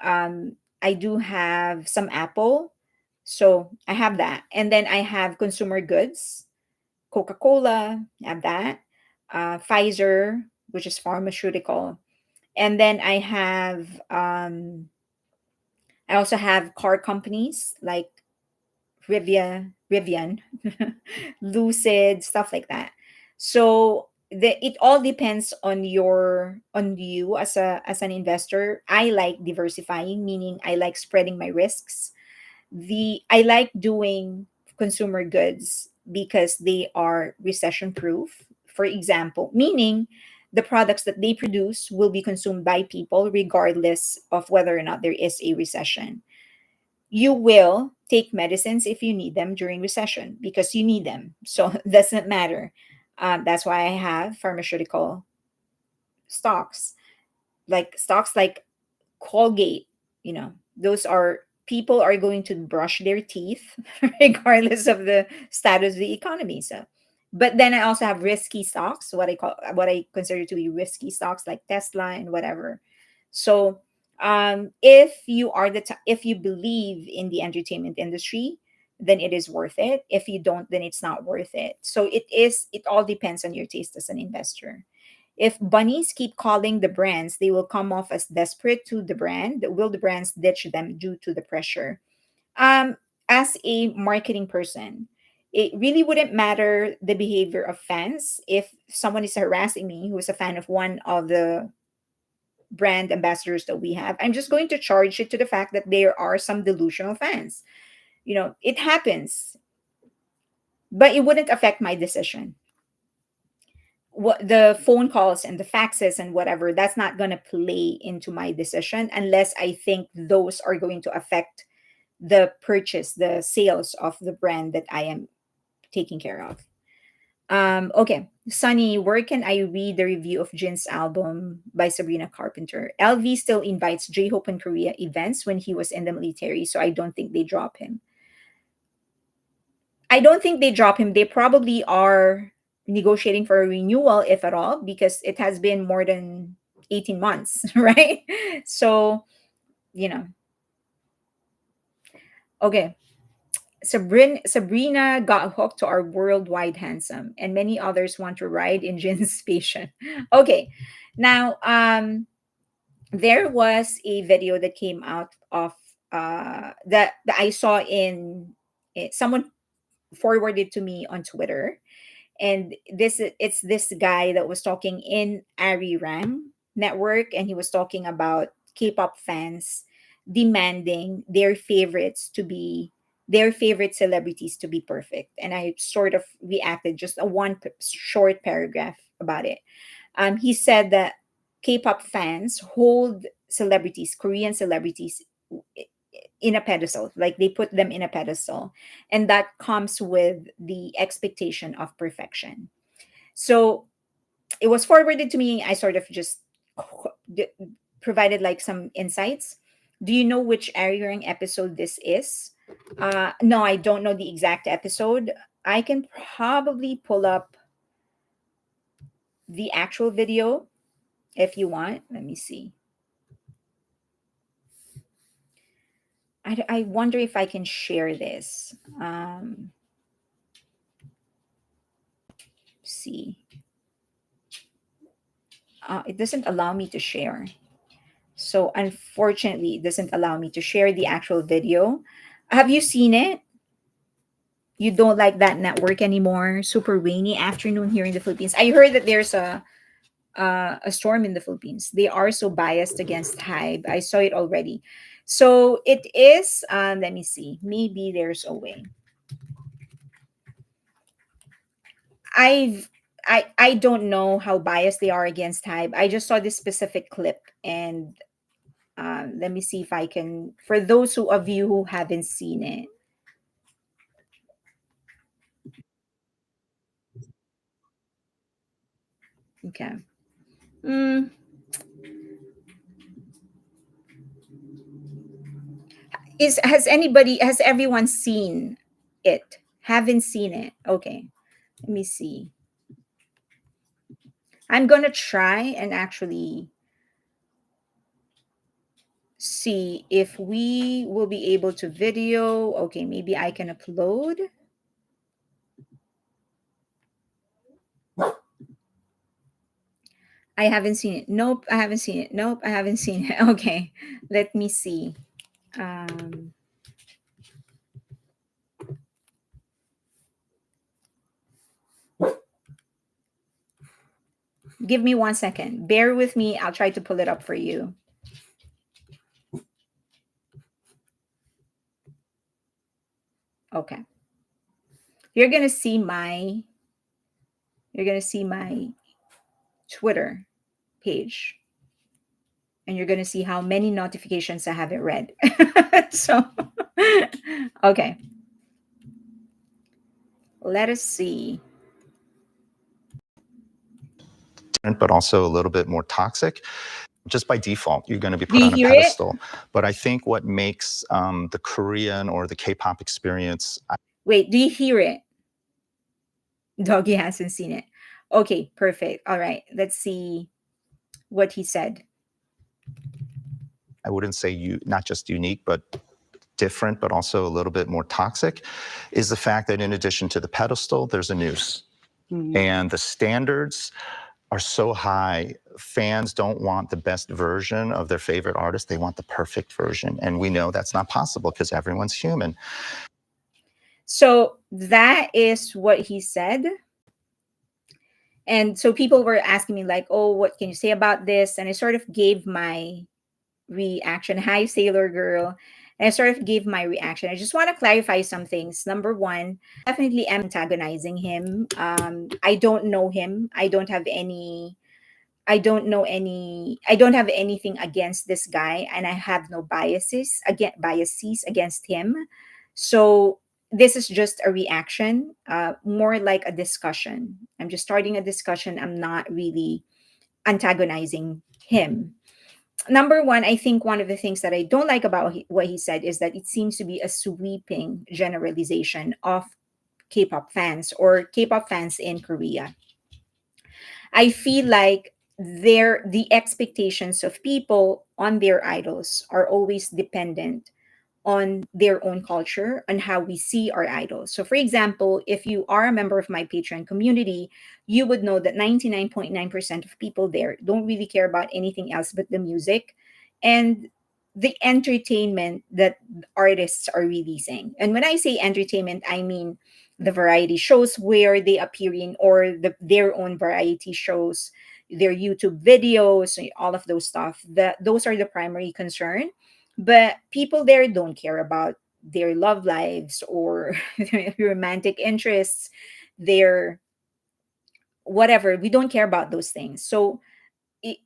I do have some Apple, so I have that, and then I have consumer goods, Coca Cola. I have that, Pfizer, which is pharmaceutical, and then I also have car companies like Rivian, Lucid, stuff like that. So it all depends on you as an investor. I like diversifying, meaning I like spreading my risks. The I like doing consumer goods because they are recession proof. For example, meaning the products that they produce will be consumed by people regardless of whether or not there is a recession. You will take medicines if you need them during recession because you need them, so it doesn't matter. That's why I have pharmaceutical stocks, like Colgate. Those are people are going to brush their teeth regardless of the status of the economy. So, but then I also have risky stocks, what I consider to be risky stocks like Tesla and whatever. So, if you are if you believe in the entertainment industry, then it is worth it. If you don't, then it's not worth it. So it all depends on your taste as an investor. If bunnies keep calling the brands, they will come off as desperate to the brand. Will the brands ditch them due to the pressure? Um, as a marketing person, it really wouldn't matter the behavior of fans. If someone is harassing me who is a fan of one of the brand ambassadors that we have, I'm just going to charge it to the fact that there are some delusional fans. It happens, but it wouldn't affect my decision. What the phone calls and the faxes and whatever, that's not going to play into my decision unless I think those are going to affect the sales of the brand that I am taking care of. Okay, Sunny, where can I read the review of Jin's album by Sabrina Carpenter? LV still invites J-Hope in Korea events when he was in the military, so I don't think they drop him. I don't think they drop him. They probably are negotiating for a renewal, if at all, because it has been more than 18 months, right? So, you know, okay. Sabrina got hooked to our worldwide handsome, and many others want to ride in Jin's spaceship. Okay. Now, there was a video that came out of that I saw someone forwarded to me on Twitter, and it's this guy that was talking in Arirang network, and he was talking about K-pop fans demanding their favorite celebrities to be perfect, and I sort of reacted just a short paragraph about it. He said that K-pop fans hold Korean celebrities in a pedestal, like they put them in a pedestal, and that comes with the expectation of perfection. So it was forwarded to me. I sort of just d- provided like some insights. Do you know which airing episode this is? No, I don't know the exact episode. I can probably pull up the actual video if you want. Let me see. I wonder if I can share this. See, it doesn't allow me to share. So unfortunately, it doesn't allow me to share the actual video. Have you seen it? You don't like that network anymore? Super rainy afternoon here in the Philippines. I heard that there's a storm in the Philippines. They are so biased against HYBE. I saw it already. So it is. Let me see. Maybe there's a way. I've I don't know how biased they are against HYBE. I just saw this specific clip, and Let me see if I can, for those of you who haven't seen it. Okay. Mm, has everyone seen it? Haven't seen it. Okay. Let me see. I'm gonna try and actually see if we will be able to video. Okay, maybe I can upload. I haven't seen it. Nope, I haven't seen it. Nope, I haven't seen it. Okay, let me see. Um, give me 1 second. Bear with me. I'll try to pull it up for you. Okay. You're gonna see my Twitter page, and you're gonna see how many notifications I haven't read. So, okay. Let us see. But also a little bit more toxic. Just by default, you're going to be Do put you on a hear it? pedestal. But I think what makes the Korean or the K-pop experience. Wait, do you hear it? Doggy hasn't seen it. Okay, perfect. All right, let's see what he said. I wouldn't say not just unique, but different, but also a little bit more toxic, is the fact that in addition to the pedestal, there's a noose. And the standards are so high. Fans don't want the best version of their favorite artist. They want the perfect version. And we know that's not possible because everyone's human. So that is what he said. And so people were asking me, like, oh, what can you say about this? And I sort of gave my reaction. Hi, Sailor Girl. And I sort of gave my reaction. I just want to clarify some things. Number one, definitely am antagonizing him. I don't know him. I don't have anything against this guy, and I have no biases against him. So this is just a reaction, more like a discussion. I'm just starting a discussion. I'm not really antagonizing him. Number one, I think one of the things that I don't like about what he said is that it seems to be a sweeping generalization of K-pop fans or K-pop fans in Korea. I feel like the expectations of people on their idols are always dependent on their own culture and how we see our idols. So for example, if you are a member of my Patreon community, you would know that 99.9% of people there don't really care about anything else but the music and the entertainment that artists are releasing. And when I say entertainment, I mean the variety shows where they appear in, or their own variety shows, their YouTube videos, all of those stuff. Those are the primary concern. But people there don't care about their love lives or their romantic interests, their whatever. We don't care about those things. So it,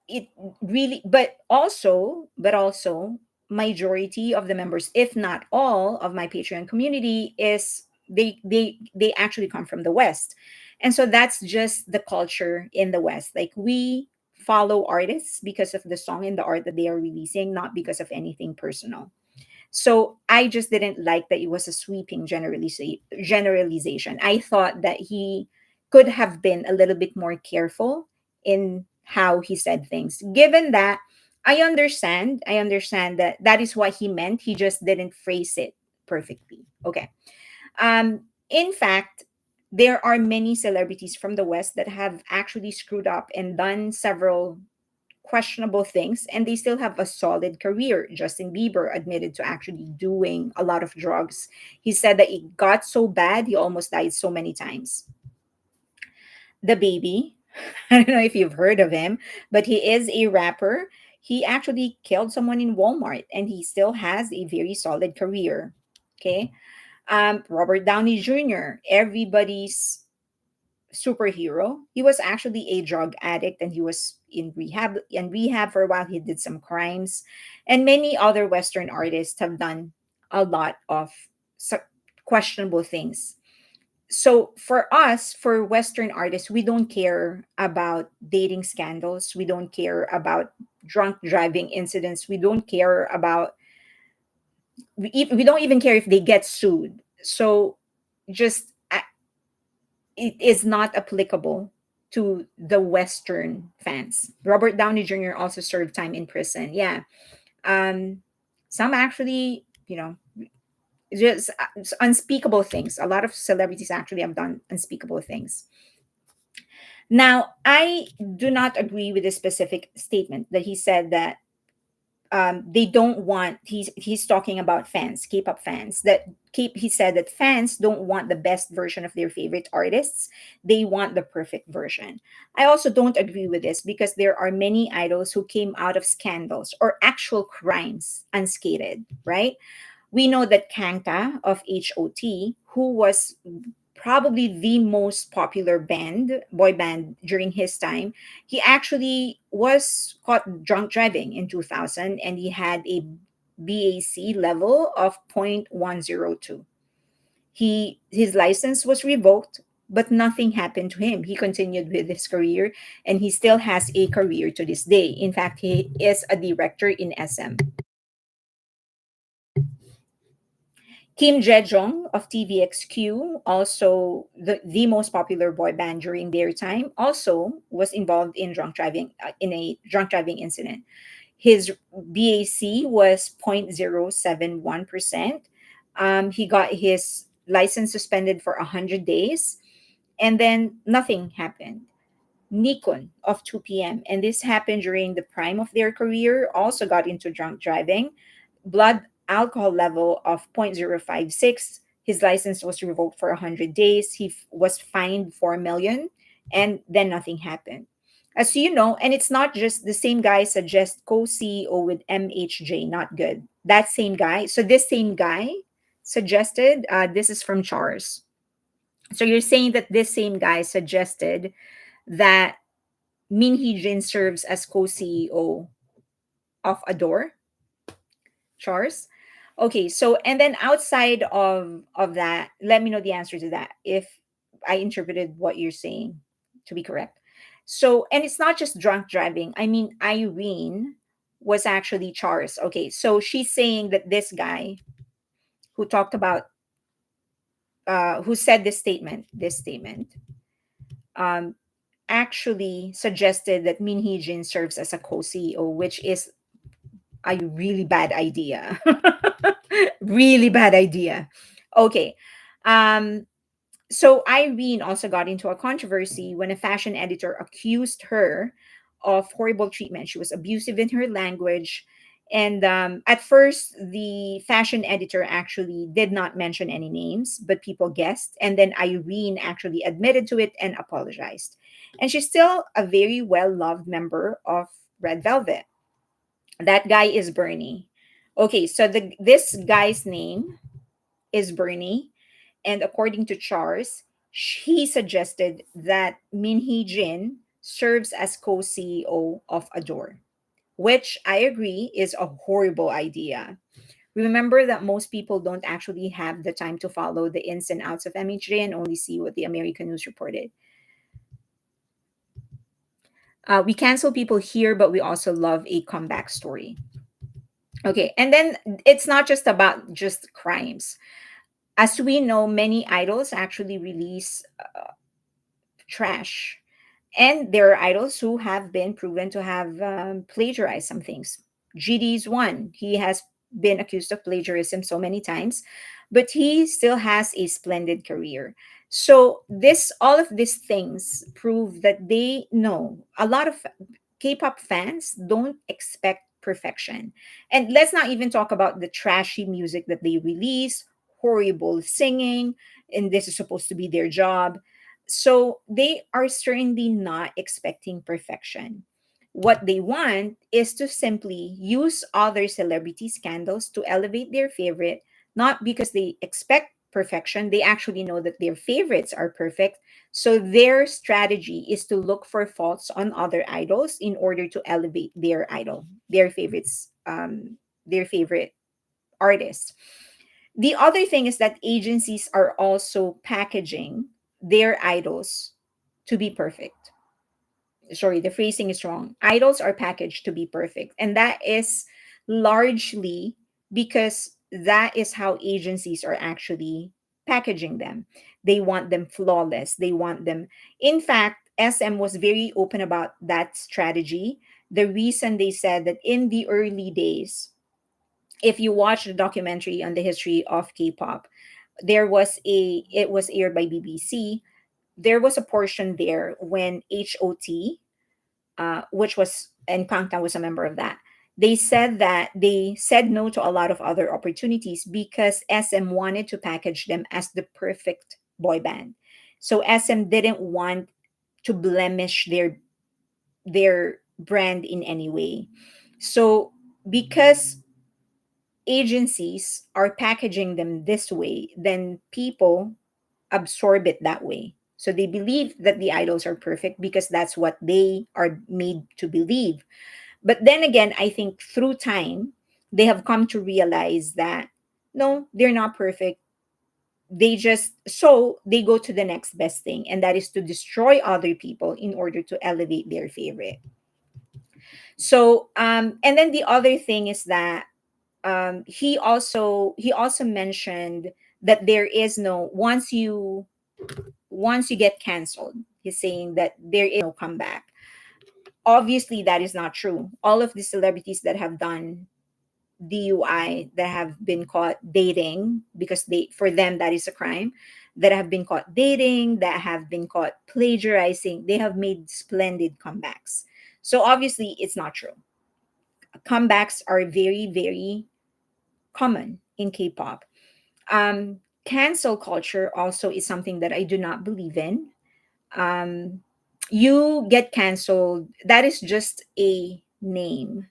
it really, but also majority of the members, if not all of my Patreon community, is they actually come from the West. And so that's just the culture in the West. Like, we follow artists because of the song and the art that they are releasing, not because of anything personal. So I just didn't like that it was a sweeping generalization. I thought that he could have been a little bit more careful in how he said things. Given that I understand that that is what he meant. He just didn't phrase it perfectly. Okay. In fact, there are many celebrities from the West that have actually screwed up and done several questionable things, and they still have a solid career. Justin Bieber admitted to actually doing a lot of drugs. He said that it got so bad he almost died so many times. The Baby, I don't know if you've heard of him, but he is a rapper. He actually killed someone in Walmart and he still has a very solid career. Okay. Robert Downey Jr., everybody's superhero. He was actually a drug addict, and he was in rehab for a while. He did some crimes, and many other Western artists have done a lot of questionable things. So for us, for Western artists, we don't care about dating scandals. We don't care about drunk driving incidents. We don't care about, we don't even care if they get sued. So just it is not applicable to the Western fans. Robert Downey Jr. also served time in prison. Yeah. Um, some actually, just unspeakable things. A lot of celebrities actually have done unspeakable things. Now, I do not agree with the specific statement that he said that they don't want. He's talking about fans, K-pop fans. He said that fans don't want the best version of their favorite artists. They want the perfect version. I also don't agree with this because there are many idols who came out of scandals or actual crimes unscathed. Right? We know that Kangta of HOT, who was probably the most popular boy band during his time, he actually was caught drunk driving in 2000, and he had a BAC level of 0.102. His license was revoked, but nothing happened to him. He continued with his career, and he still has a career to this day. In fact, he is a director in SM. Kim Jejong of TVXQ, also the most popular boy band during their time, also was involved in a drunk driving incident. His BAC was 0.071%. He got his license suspended for 100 days, and then nothing happened. Nikon of 2 p.m., and this happened during the prime of their career, also got into drunk driving. Blood alcohol level of 0.056. His license was revoked for 100 days. He was fined 4 million, and then nothing happened. As you know, and it's not just the same guy suggest co-CEO with MHJ, not good. That same guy. So this same guy suggested, this is from Chars. So you're saying that this same guy suggested that minheejin serves as co-CEO of Adore, Chars. Okay, so and then outside of that, let me know the answer to that if I interpreted what you're saying to be correct. So, and it's not just drunk driving. I mean, Irene was actually Chars. Okay, so she's saying that this guy who talked about who said this statement um actually suggested that Min Hee-jin serves as a co-CEO, which is a really bad idea. Really bad idea. Okay. Um, so Irene also got into a controversy when a fashion editor accused her of horrible treatment. She was abusive in her language. And at first, the fashion editor actually did not mention any names, but people guessed. And then Irene actually admitted to it and apologized. And she's still a very well loved member of Red Velvet. That guy is Bernie. Okay, so this guy's name is Bernie, and according to Charles, he suggested that Min Hee Jin serves as co-CEO of Adore, which I agree is a horrible idea. Remember that most people don't actually have the time to follow the ins and outs of MHJ and only see what the American news reported. We cancel people here, but we also love a comeback story. Okay, and then it's not just about just crimes. As we know, many idols actually release trash. And there are idols who have been proven to have plagiarized some things. GD's one. He has been accused of plagiarism so many times, but he still has a splendid career. So all of these things prove that they know a lot of K-pop fans don't expect perfection. And let's not even talk about the trashy music that they release, horrible singing, and this is supposed to be their job. So they are certainly not expecting perfection. What they want is to simply use other celebrity scandals to elevate their favorite, not because they expect perfection. They actually know that their favorites are perfect. So their strategy is to look for faults on other idols in order to elevate their idol, their favorite artist. The other thing is that agencies are also packaging their idols to be perfect. Sorry, the phrasing is wrong. Idols are packaged to be perfect. And that is largely because that is how agencies are actually packaging them. They want them flawless. They want them. In fact, SM was very open about that strategy. The reason they said that in the early days, if you watch the documentary on the history of K-pop, it was aired by BBC. There was a portion there when HOT, which was, and Kangtan was a member of that. They said that they said no to a lot of other opportunities because SM wanted to package them as the perfect boy band. So SM didn't want to blemish their brand in any way. So because agencies are packaging them this way, then people absorb it that way. So they believe that the idols are perfect because that's what they are made to believe. But then again, I think through time, they have come to realize that no, they're not perfect. They go to the next best thing, and that is to destroy other people in order to elevate their favorite. So, and then the other thing is that he also mentioned that there is no once you get canceled, he's saying that there is no comeback. Obviously, that is not true. All of the celebrities that have done DUI, that have been caught dating, because they for them that is a crime, that have been caught dating, that have been caught plagiarizing, they have made splendid comebacks. So obviously, it's not true. Comebacks are very, very common in K-pop. Cancel culture also is something that I do not believe in. um, you get canceled, that is just a name,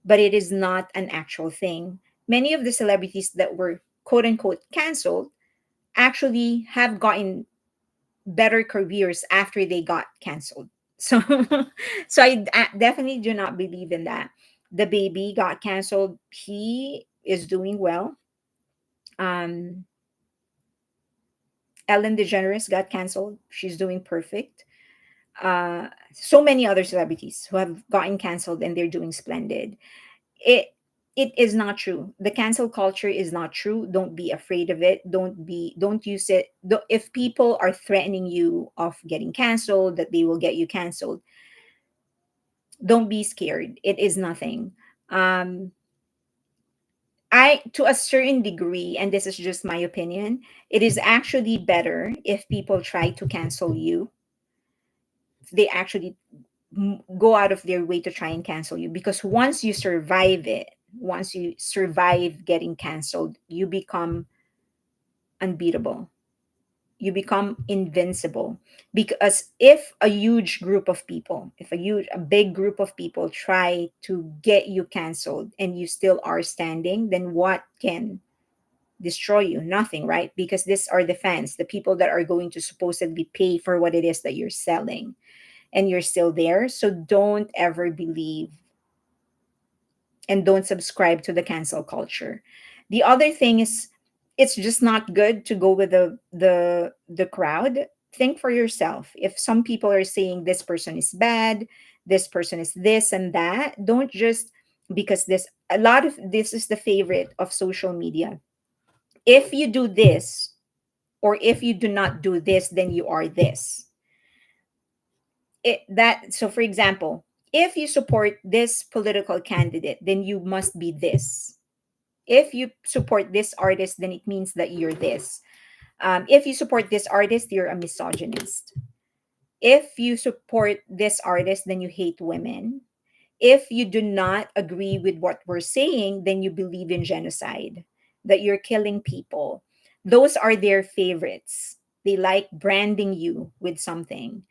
but it is not an actual thing. Many of the celebrities that were quote unquote canceled actually have gotten better careers after they got canceled. So, so I definitely do not believe in that. The baby got canceled. He is doing well. Um, Ellen DeGeneres got canceled. She's doing perfect. So many other celebrities who have gotten canceled and they're doing splendid. It is not true. The cancel culture is not true. Don't be afraid of it. Don't use it. If people are threatening you of getting canceled, that they will get you canceled, don't be scared. It is nothing. Um, I, to a certain degree, and this is just my opinion, it is actually better if people try to cancel you. They actually go out of their way to try and cancel you, because once you survive it, once you survive getting canceled, you become unbeatable. You become invincible. Because if a huge group of people, if a big group of people try to get you canceled and you still are standing, then what can destroy you? Nothing, right? Because these are the fans, the people that are going to supposedly pay for what it is that you're selling, and you're still there. So don't ever believe and don't subscribe to the cancel culture. The other thing is, it's just not good to go with the crowd. Think for yourself. If some people are saying this person is bad, this person is this and that, don't just, because this, a lot of this is the favorite of social media. If you do this, or if you do not do this, then you are this. So for example, if you support this political candidate, then you must be this. If you support this artist, then it means that you're this. If you support this artist, you're a misogynist. If you support this artist, then you hate women. If you do not agree with what we're saying, then you believe in genocide, that you're killing people. Those are their favorites. They like branding you with something.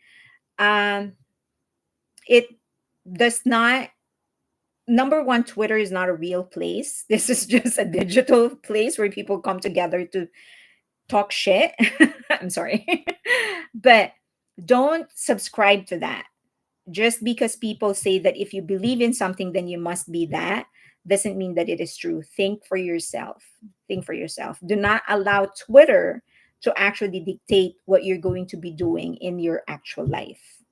um, it does not, number one, Twitter is not a real place. This is just a digital place where people come together talk shit. I'm sorry. But don't subscribe to that. Just because people say that if you believe in something, then you must be that, doesn't mean that it is true. Think for yourself. Think for yourself. Do not allow Twitter to actually dictate what you're going to be doing in your actual life.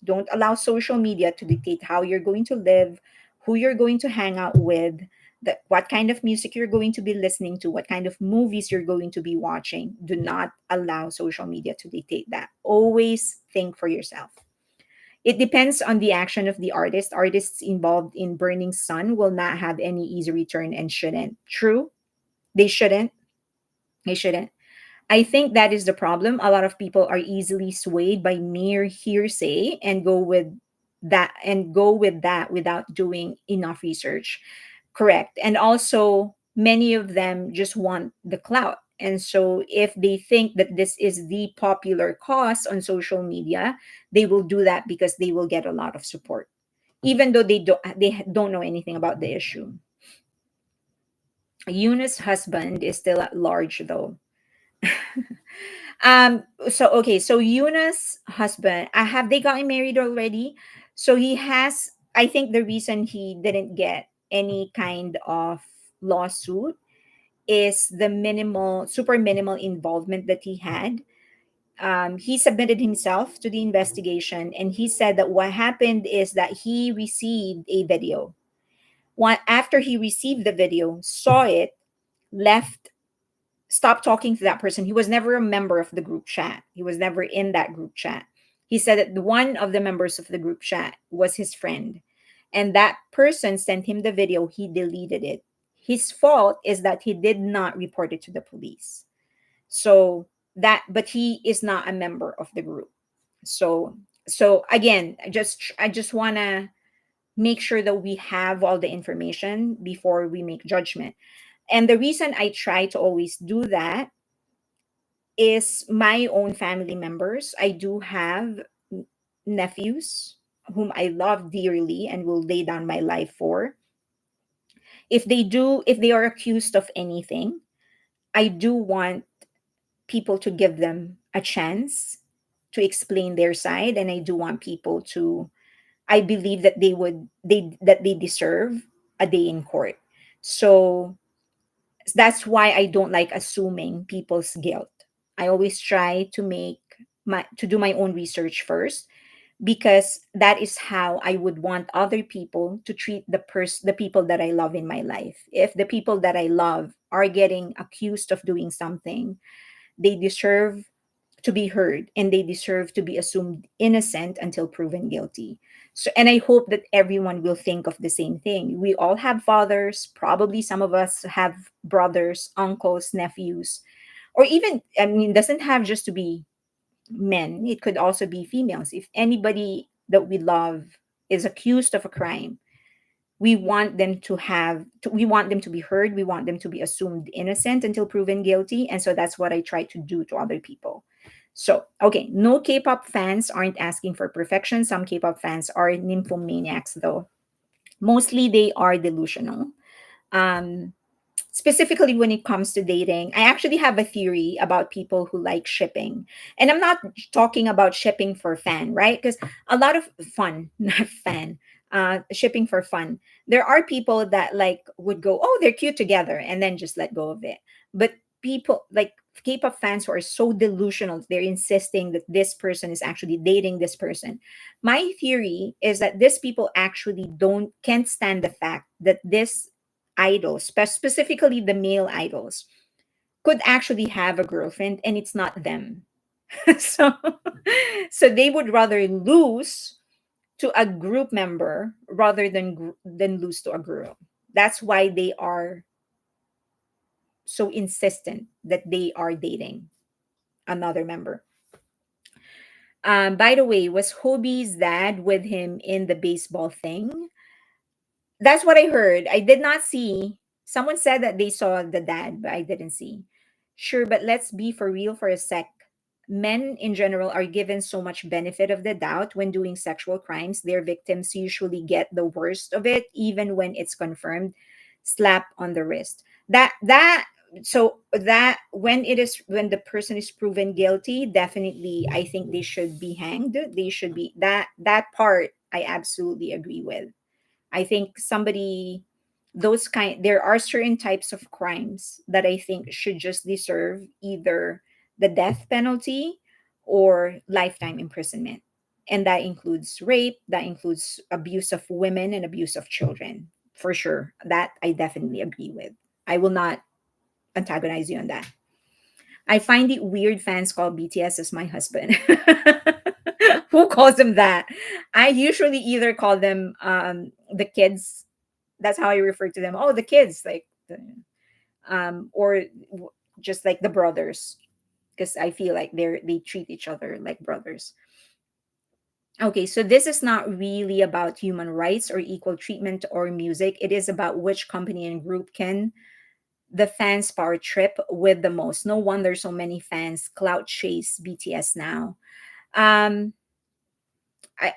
Don't allow social media to dictate how you're going to live, who you're going to hang out with, what kind of music you're going to be listening to, what kind of movies you're going to be watching. Do not allow social media to dictate that. Always think for yourself. It depends on the action of the artist. Artists involved in Burning Sun will not have any easy return and shouldn't. True, they shouldn't. They shouldn't. I think that is the problem. A lot of people are easily swayed by mere hearsay and go with that without doing enough research. Correct. And also many of them just want the clout. And so if they think that this is the popular cause on social media, they will do that because they will get a lot of support, even though they don't know anything about the issue. Eunice's husband is still at large though. So okay, so Yuna's husband, have they gotten married already? So he has, I think the reason he didn't get any kind of lawsuit is the minimal, super minimal involvement that he had. He submitted himself to the investigation, and he said that what happened is that he received a video. After he received the video, saw it, left, stop talking to that person. He was never a member of the group chat. He was never in that group chat. He said that one of the members of the group chat was his friend. And that person sent him the video. He deleted it. His fault is that he did not report it to the police. So but he is not a member of the group. So again, I just want to make sure that we have all the information before we make judgment. And the reason I try to always do that is my own family members. I do have nephews whom I love dearly and will lay down my life for. If they are accused of anything, I do want people to give them a chance to explain their side, and I do want people to, I believe that they deserve a day in court. So that's why I don't like assuming people's guilt. I always try to do my own research first, because that is how I would want other people to treat the people that I love in my life. If the people that I love are getting accused of doing something, they deserve to be heard, and they deserve to be assumed innocent until proven guilty. So, and I hope that everyone will think of the same thing. We all have fathers, probably some of us have brothers, uncles, nephews, or even, I mean, doesn't have just to be men, it could also be females. If anybody that we love is accused of a crime, we want them to be heard, we want them to be assumed innocent until proven guilty. And so that's what I try to do to other people. So okay, no K-pop fans aren't asking for perfection. Some K-pop fans are nymphomaniacs though. Mostly they are delusional. um Specifically when it comes to dating, I actually have a theory about people who like shipping. And I'm not talking about shipping for fan, right? Because a lot of fun, not fan, shipping for fun. There are people that like would go, oh, they're cute together, and then just let go of it. But people like K-pop fans who are so delusional, they're insisting that this person is actually dating this person. My theory is that these people actually don't can't stand the fact that this idols, specifically the male idols, could actually have a girlfriend and it's not them. so so they would rather lose to a group member rather than lose to a girl. That's why they are so insistent that they are dating another member. By the way, was Hobie's dad with him in the baseball thing? That's what I heard. I did not see. Someone said that they saw the dad, but I didn't see. Sure, but let's be for real for a sec. Men in general are given so much benefit of the doubt when doing sexual crimes. Their victims usually get the worst of it, even when it's confirmed. Slap on the wrist. That So that when the person is proven guilty, definitely I think they should be hanged. They should be that part I absolutely agree with. I think somebody those kind there are certain types of crimes that I think should just deserve either the death penalty or lifetime imprisonment. And that includes rape, that includes abuse of women and abuse of children. For sure. That I definitely agree with. I will not antagonize you on that. I find it weird fans call BTS as my husband. Who calls them that? I usually either call them the kids. That's how I refer to them. Oh, the kids, like, or just like the brothers, because I feel like they treat each other like brothers. Okay, so this is not really about human rights or equal treatment or music. It is about which company and group can the fans power trip with the most. No wonder so many fans clout chase BTS now. Um,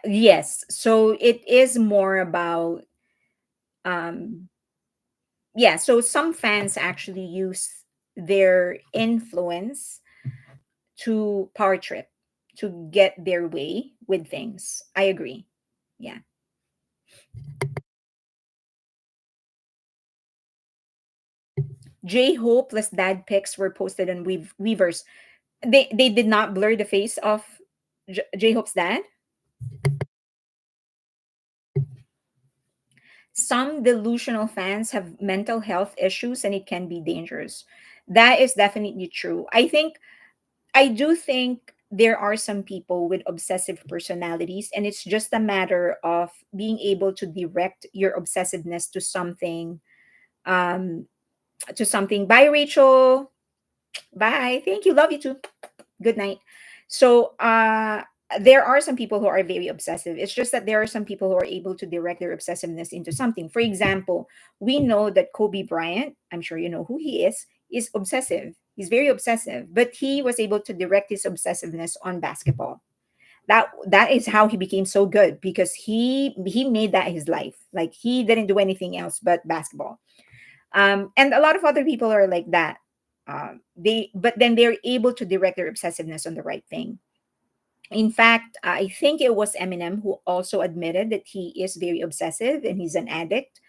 yes, so it is more about um, yeah. So some fans actually use their influence to power trip to get their way with things. I agree. Yeah. J Hope plus dad pics were posted on Weavers. They did not blur the face of J Hope's dad. Some delusional fans have mental health issues and it can be dangerous. That is definitely true. I do think there are some people with obsessive personalities, and it's just a matter of being able to direct your obsessiveness um, to something. Bye, Rachel. Bye. Thank you. Love you too. Good night. So there are some people who are very obsessive. It's just that there are some people who are able to direct their obsessiveness into something. For example, we know that Kobe Bryant, I'm sure you know who he is obsessive. He's very obsessive, but he was able to direct his obsessiveness on basketball. That is how he became so good, because he made that his life. Like, he didn't do anything else but basketball. And a lot of other people are like that. But then they're able to direct their obsessiveness on the right thing. In fact, I think it was Eminem who also admitted that he is very obsessive and he's an addict.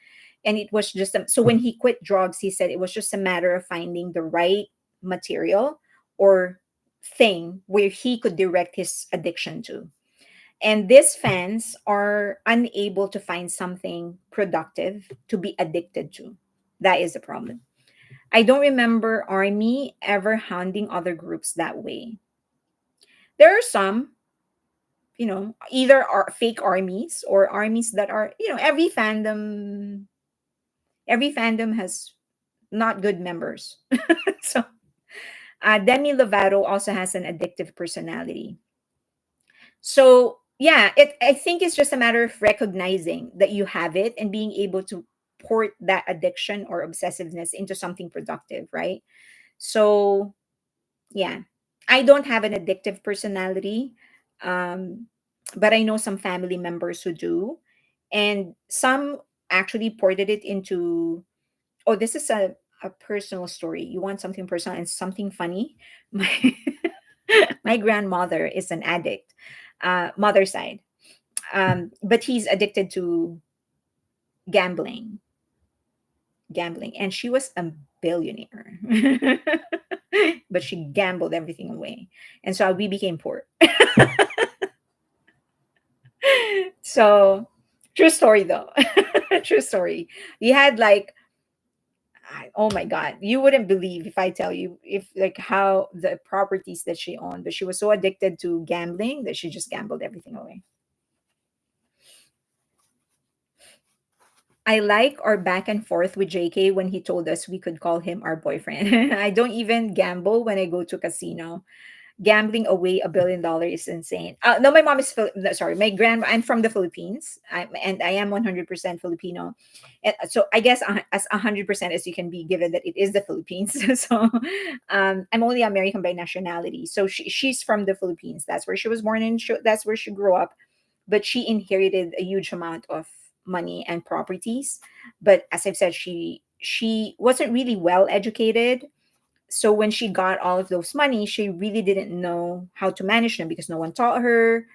And it was just so when he quit drugs, he said it was just a matter of finding the right material or thing where he could direct his addiction to. And these fans are unable to find something productive to be addicted to. That is the problem. I don't remember Army ever hounding other groups that way. There are some, either are fake armies or armies that are, every fandom has not good members. So Demi Lovato also has an addictive personality. So yeah, I think it's just a matter of recognizing that you have it and being able to port that addiction or obsessiveness into something productive, right? So yeah, I don't have an addictive personality, um, but I know some family members who do, and some actually ported it into. Oh, this is a personal story. You want something personal and something funny? My my grandmother is an addict, mother side, but he's addicted to gambling, and she was a billionaire. But she gambled everything away, and so we became poor. So true story though. True story. We had like oh my god, you wouldn't believe if I tell you if like how the properties that she owned, but she was so addicted to gambling that she just gambled everything away. I like our back and forth with JK when he told us we could call him our boyfriend. I don't even gamble when I go to casino. Gambling away $1 billion is insane. No, my mom is no, sorry, my grandma. I'm from the Philippines, and I am 100% Filipino, and so I guess as 100% as you can be, given that it is the Philippines. So I'm only American by nationality. So she's from the Philippines. That's where she was born and that's where she grew up. But she inherited a huge amount of money and properties. But as I've said, she wasn't really well educated, So when she got all of those money, she really didn't know how to manage them because no one taught her.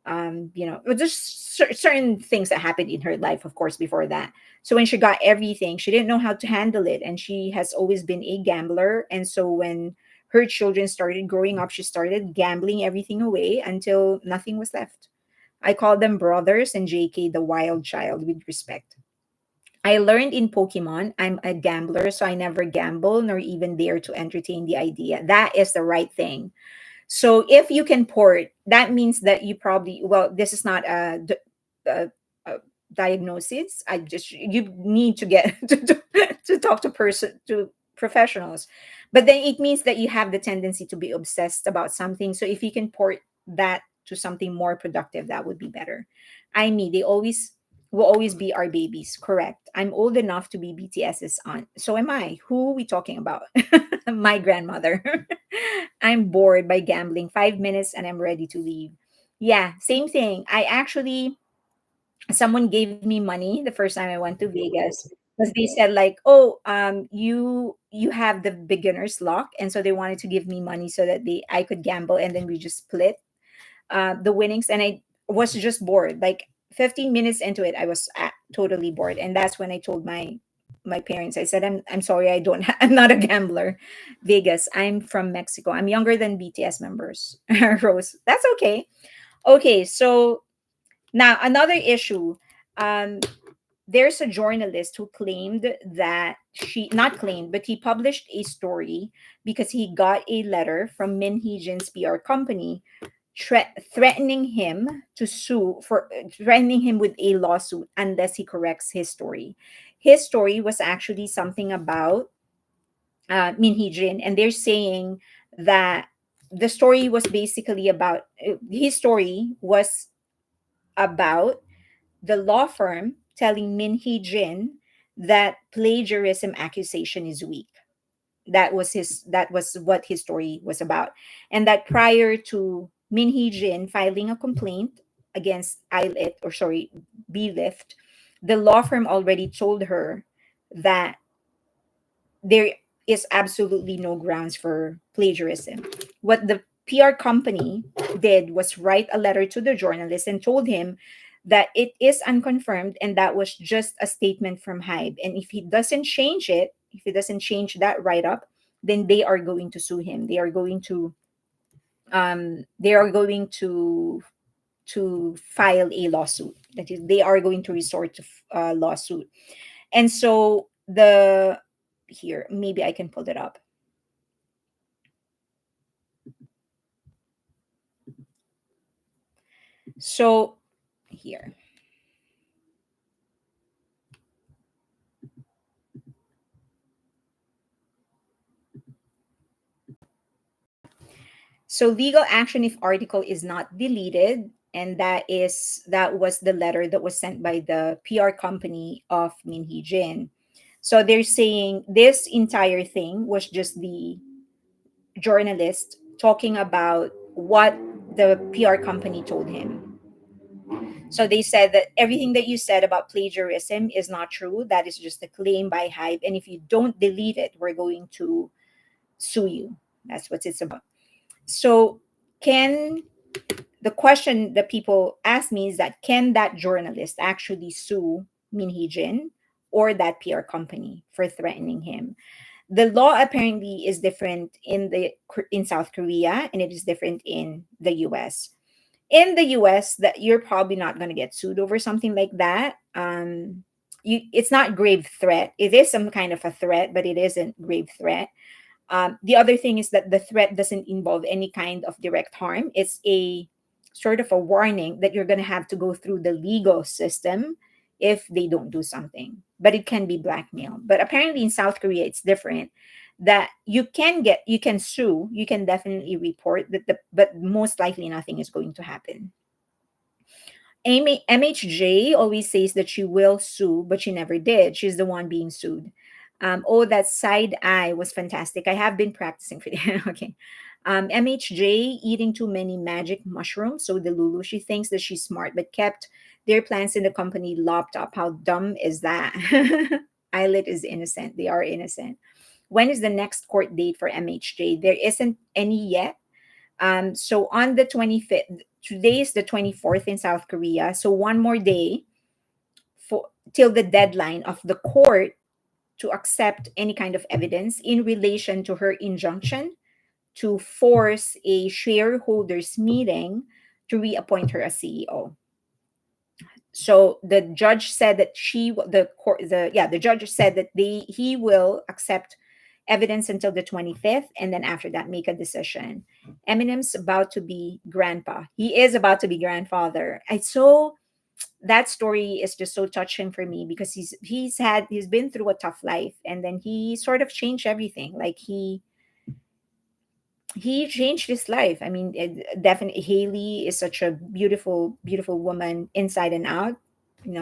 But there's certain things that happened in her life, of course, before that. So when she got everything, she didn't know how to handle it, and she has always been a gambler. And so when her children started growing up, she started gambling everything away until nothing was left. I call them brothers and JK the wild child with respect. I learned in Pokemon I'm a gambler, so I never gamble nor even dare to entertain the idea. That is the right thing. So if you can port, that means that you probably, well, this is not a diagnosis. I just, you need to get to talk to person to professionals. But then it means that you have the tendency to be obsessed about something. So if you can port that to something more productive, that would be better. I mean, they always will always be our babies. Correct. I'm old enough to be BTS's aunt. So am I. Who are we talking about? My grandmother. I'm bored by gambling. 5 minutes and I'm ready to leave. Yeah, same thing. I actually, someone gave me money the first time I went to Vegas because they said like, "Oh, you have the beginner's luck," and so they wanted to give me money so that they I could gamble, and then we just split the winnings. And I was just bored. Like 15 minutes into it, I was totally bored, and that's when I told my parents. I said, I'm sorry, I don't. I'm not a gambler. Vegas. I'm from Mexico. I'm younger than BTS members. Rose. That's okay. Okay, so now another issue. Um, there's a journalist who claimed that she not claimed, but he published a story because he got a letter from minheejin's PR company threatening him to sue for threatening him with a lawsuit unless he corrects his story. His story was actually something about Minheejin, and they're saying that the story was basically about his story was about the law firm telling Minheejin that plagiarism accusation is weak. That was what his story was about, and that prior to Minhee Jin filing a complaint against ILIT, or sorry, BLIFT, the law firm already told her that there is absolutely no grounds for plagiarism. What the PR company did was write a letter to the journalist and told him that it is unconfirmed and that was just a statement from HYBE. And if he doesn't change it, if he doesn't change that write up, then they are going to sue him. They are going to file a lawsuit. That is, they are going to resort to lawsuit. And so the here, maybe I can pull it up. So here. So legal action if article is not deleted, and that was the letter that was sent by the PR company of Minhee Jin. So they're saying this entire thing was just the journalist talking about what the PR company told him. So they said that everything that you said about plagiarism is not true. That is just a claim by HYBE. And if you don't delete it, we're going to sue you. That's what it's about. So can the question that people ask me is that can that journalist actually sue Minhee Jin or that PR company for threatening him? The law apparently is different in South Korea, and it is different in the US. In the US, that you're probably not going to get sued over something like that. It's not grave threat. It is some kind of a threat, but it isn't grave threat. The other thing is that the threat doesn't involve any kind of direct harm. It's a sort of a warning that you're going to have to go through the legal system if they don't do something. But it can be blackmail. But apparently in South Korea, it's different. That you can sue, you can definitely report that, but most likely nothing is going to happen. MHJ always says that she will sue, but she never did. She's the one being sued. Oh, that side eye was fantastic. I have been practicing for okay. MHJ eating too many magic mushrooms. So the Lulu, she thinks that she's smart, but kept their plans in the company locked up. How dumb is that? Eyelet is innocent. They are innocent. when is the next court date for MHJ? There isn't any yet. So on the 25th, today is the 24th in South Korea. So one more day for till the deadline of the court to accept any kind of evidence in relation to her injunction to force a shareholders meeting to reappoint her as CEO. So the judge said that the judge said that he will accept evidence until the 25th, and then after that make a decision. Eminem's about to be grandpa. He is about to be grandfather. It's so that story is just so touching for me because he's been through a tough life, and then he sort of changed everything. Like he changed his life. I mean, definitely Haley is such a beautiful, beautiful woman inside and out.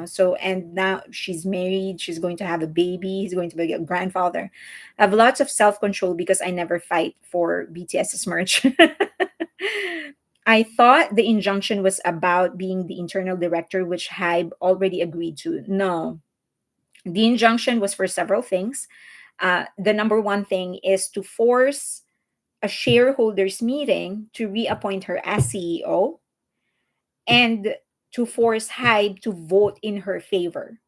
So and now she's married. She's going to have a baby. He's going to be a grandfather. I have lots of self control because I never fight for BTS's merch. I thought the injunction was about being the internal director, which HYBE already agreed to. No, the injunction was for several things. The number one thing is to force a shareholders meeting to reappoint her as CEO and to force HYBE to vote in her favor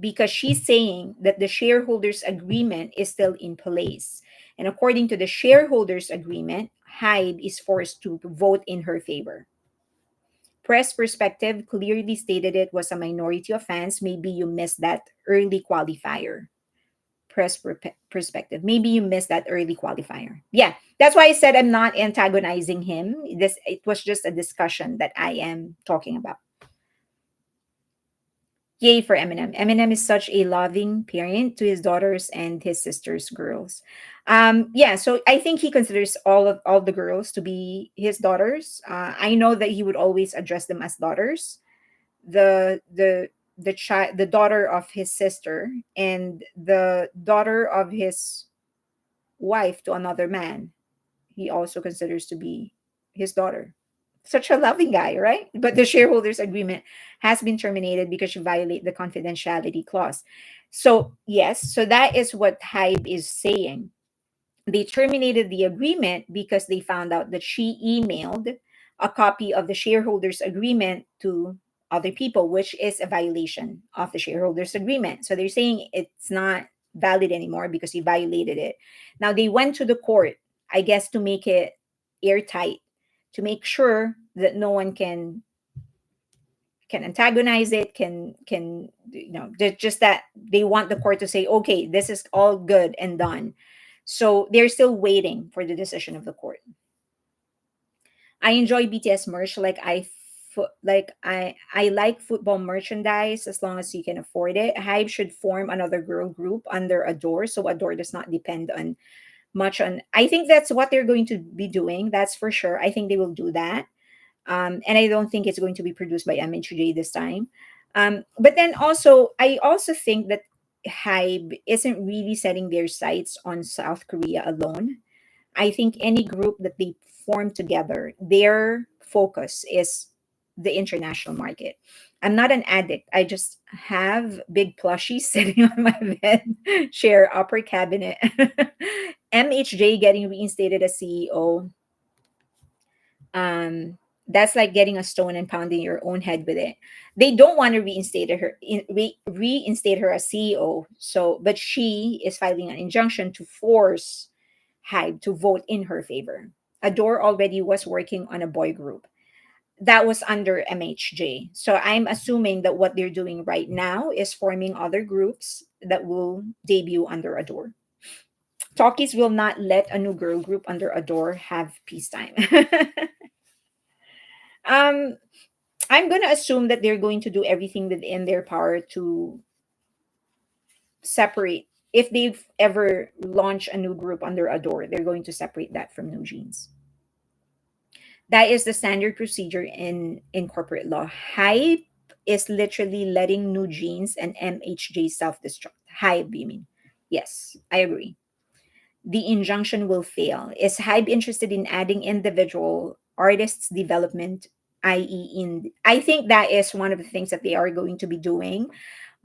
because she's saying that the shareholders agreement is still in place. And according to the shareholders agreement, HYBE is forced to vote in her favor. Press Perspective clearly stated it was a minority of fans. Maybe you missed that early qualifier. Perspective. Maybe you missed that early qualifier. Yeah, that's why I said I'm not antagonizing him. It was just a discussion that I am talking about. Yay for Eminem. Eminem is such a loving parent to his daughters and his sister's girls. Yeah, so I think he considers all the girls to be his daughters. I know that he would always address them as daughters. The daughter of his sister and the daughter of his wife to another man, he also considers to be his daughter. Such a loving guy, right? But the shareholders agreement has been terminated because you violate the confidentiality clause. So yes, so that is what HYBE is saying. They terminated the agreement because they found out that she emailed a copy of the shareholders agreement to other people, which is a violation of the shareholders agreement. So they're saying it's not valid anymore because he violated it. Now they went to the court, I guess, to make it airtight, to make sure that no one can antagonize it, can just that they want the court to say, okay, this is all good and done. So they're still waiting for the decision of the court. I enjoy BTS merch. I like football merchandise as long as you can afford it. HYBE should form another girl group under Adore, so Adore does not depend on much on. I think that's what they're going to be doing. That's for sure. I think they will do that. And I don't think it's going to be produced by MHJ this time. But then also, I also think that HYBE isn't really setting their sights on South Korea alone. I think any group that they form together, their focus is the international market. I'm not an addict. I just have big plushies sitting on my bed, share upper cabinet. MHJ getting reinstated as CEO. That's like getting a stone and pounding your own head with it. They don't want to reinstate her as CEO. So, but she is filing an injunction to force HYBE to vote in her favor. Adore already was working on a boy group that was under MHJ. So I'm assuming that what they're doing right now is forming other groups that will debut under Adore. Talkies will not let a new girl group under Adore have peacetime. um, I'm going to assume that they're going to do everything within their power to separate. If they've ever launched a new group under Adore, they're going to separate that from New Jeans. That is the standard procedure in corporate law. HYBE is literally letting New Jeans and MHJ self-destruct. HYBE, you mean? Yes, I agree. The injunction will fail. Is HYBE interested in adding individual artists development, i.e. in I think that is one of the things that they are going to be doing.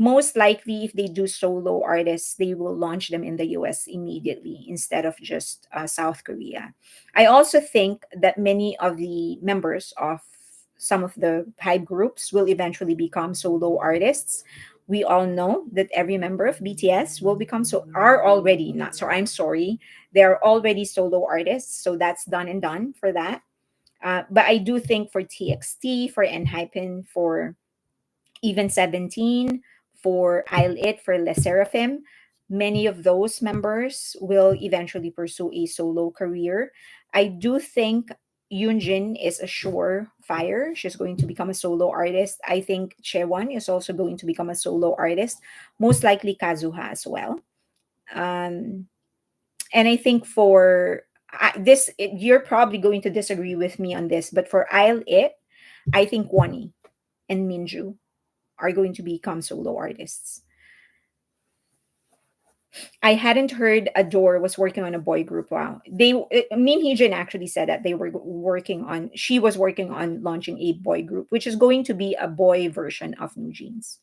most likely, if they do solo artists, they will launch them in the US immediately instead of just South Korea. I also think that many of the members of some of the hype groups will eventually become solo artists. We all know that every member of BTS will become, so are already, not so, I'm sorry, they're already solo artists, so that's done and done for that. But I do think for TXT, for Enhypen, for even 17, for I'll It, for lesserafim, many of those members will eventually pursue a solo career. I do think Yunjin is a surefire. She's going to become a solo artist. I think Chewon is also going to become a solo artist. Most likely Kazuha as well. Um, and I think for you're probably going to disagree with me on this, but for I'll It, I think Wani and Minju are going to become solo artists. I hadn't heard Adore was working on a boy group. Wow. Minheejin actually said that she was working on launching a boy group, which is going to be a boy version of New Jeans.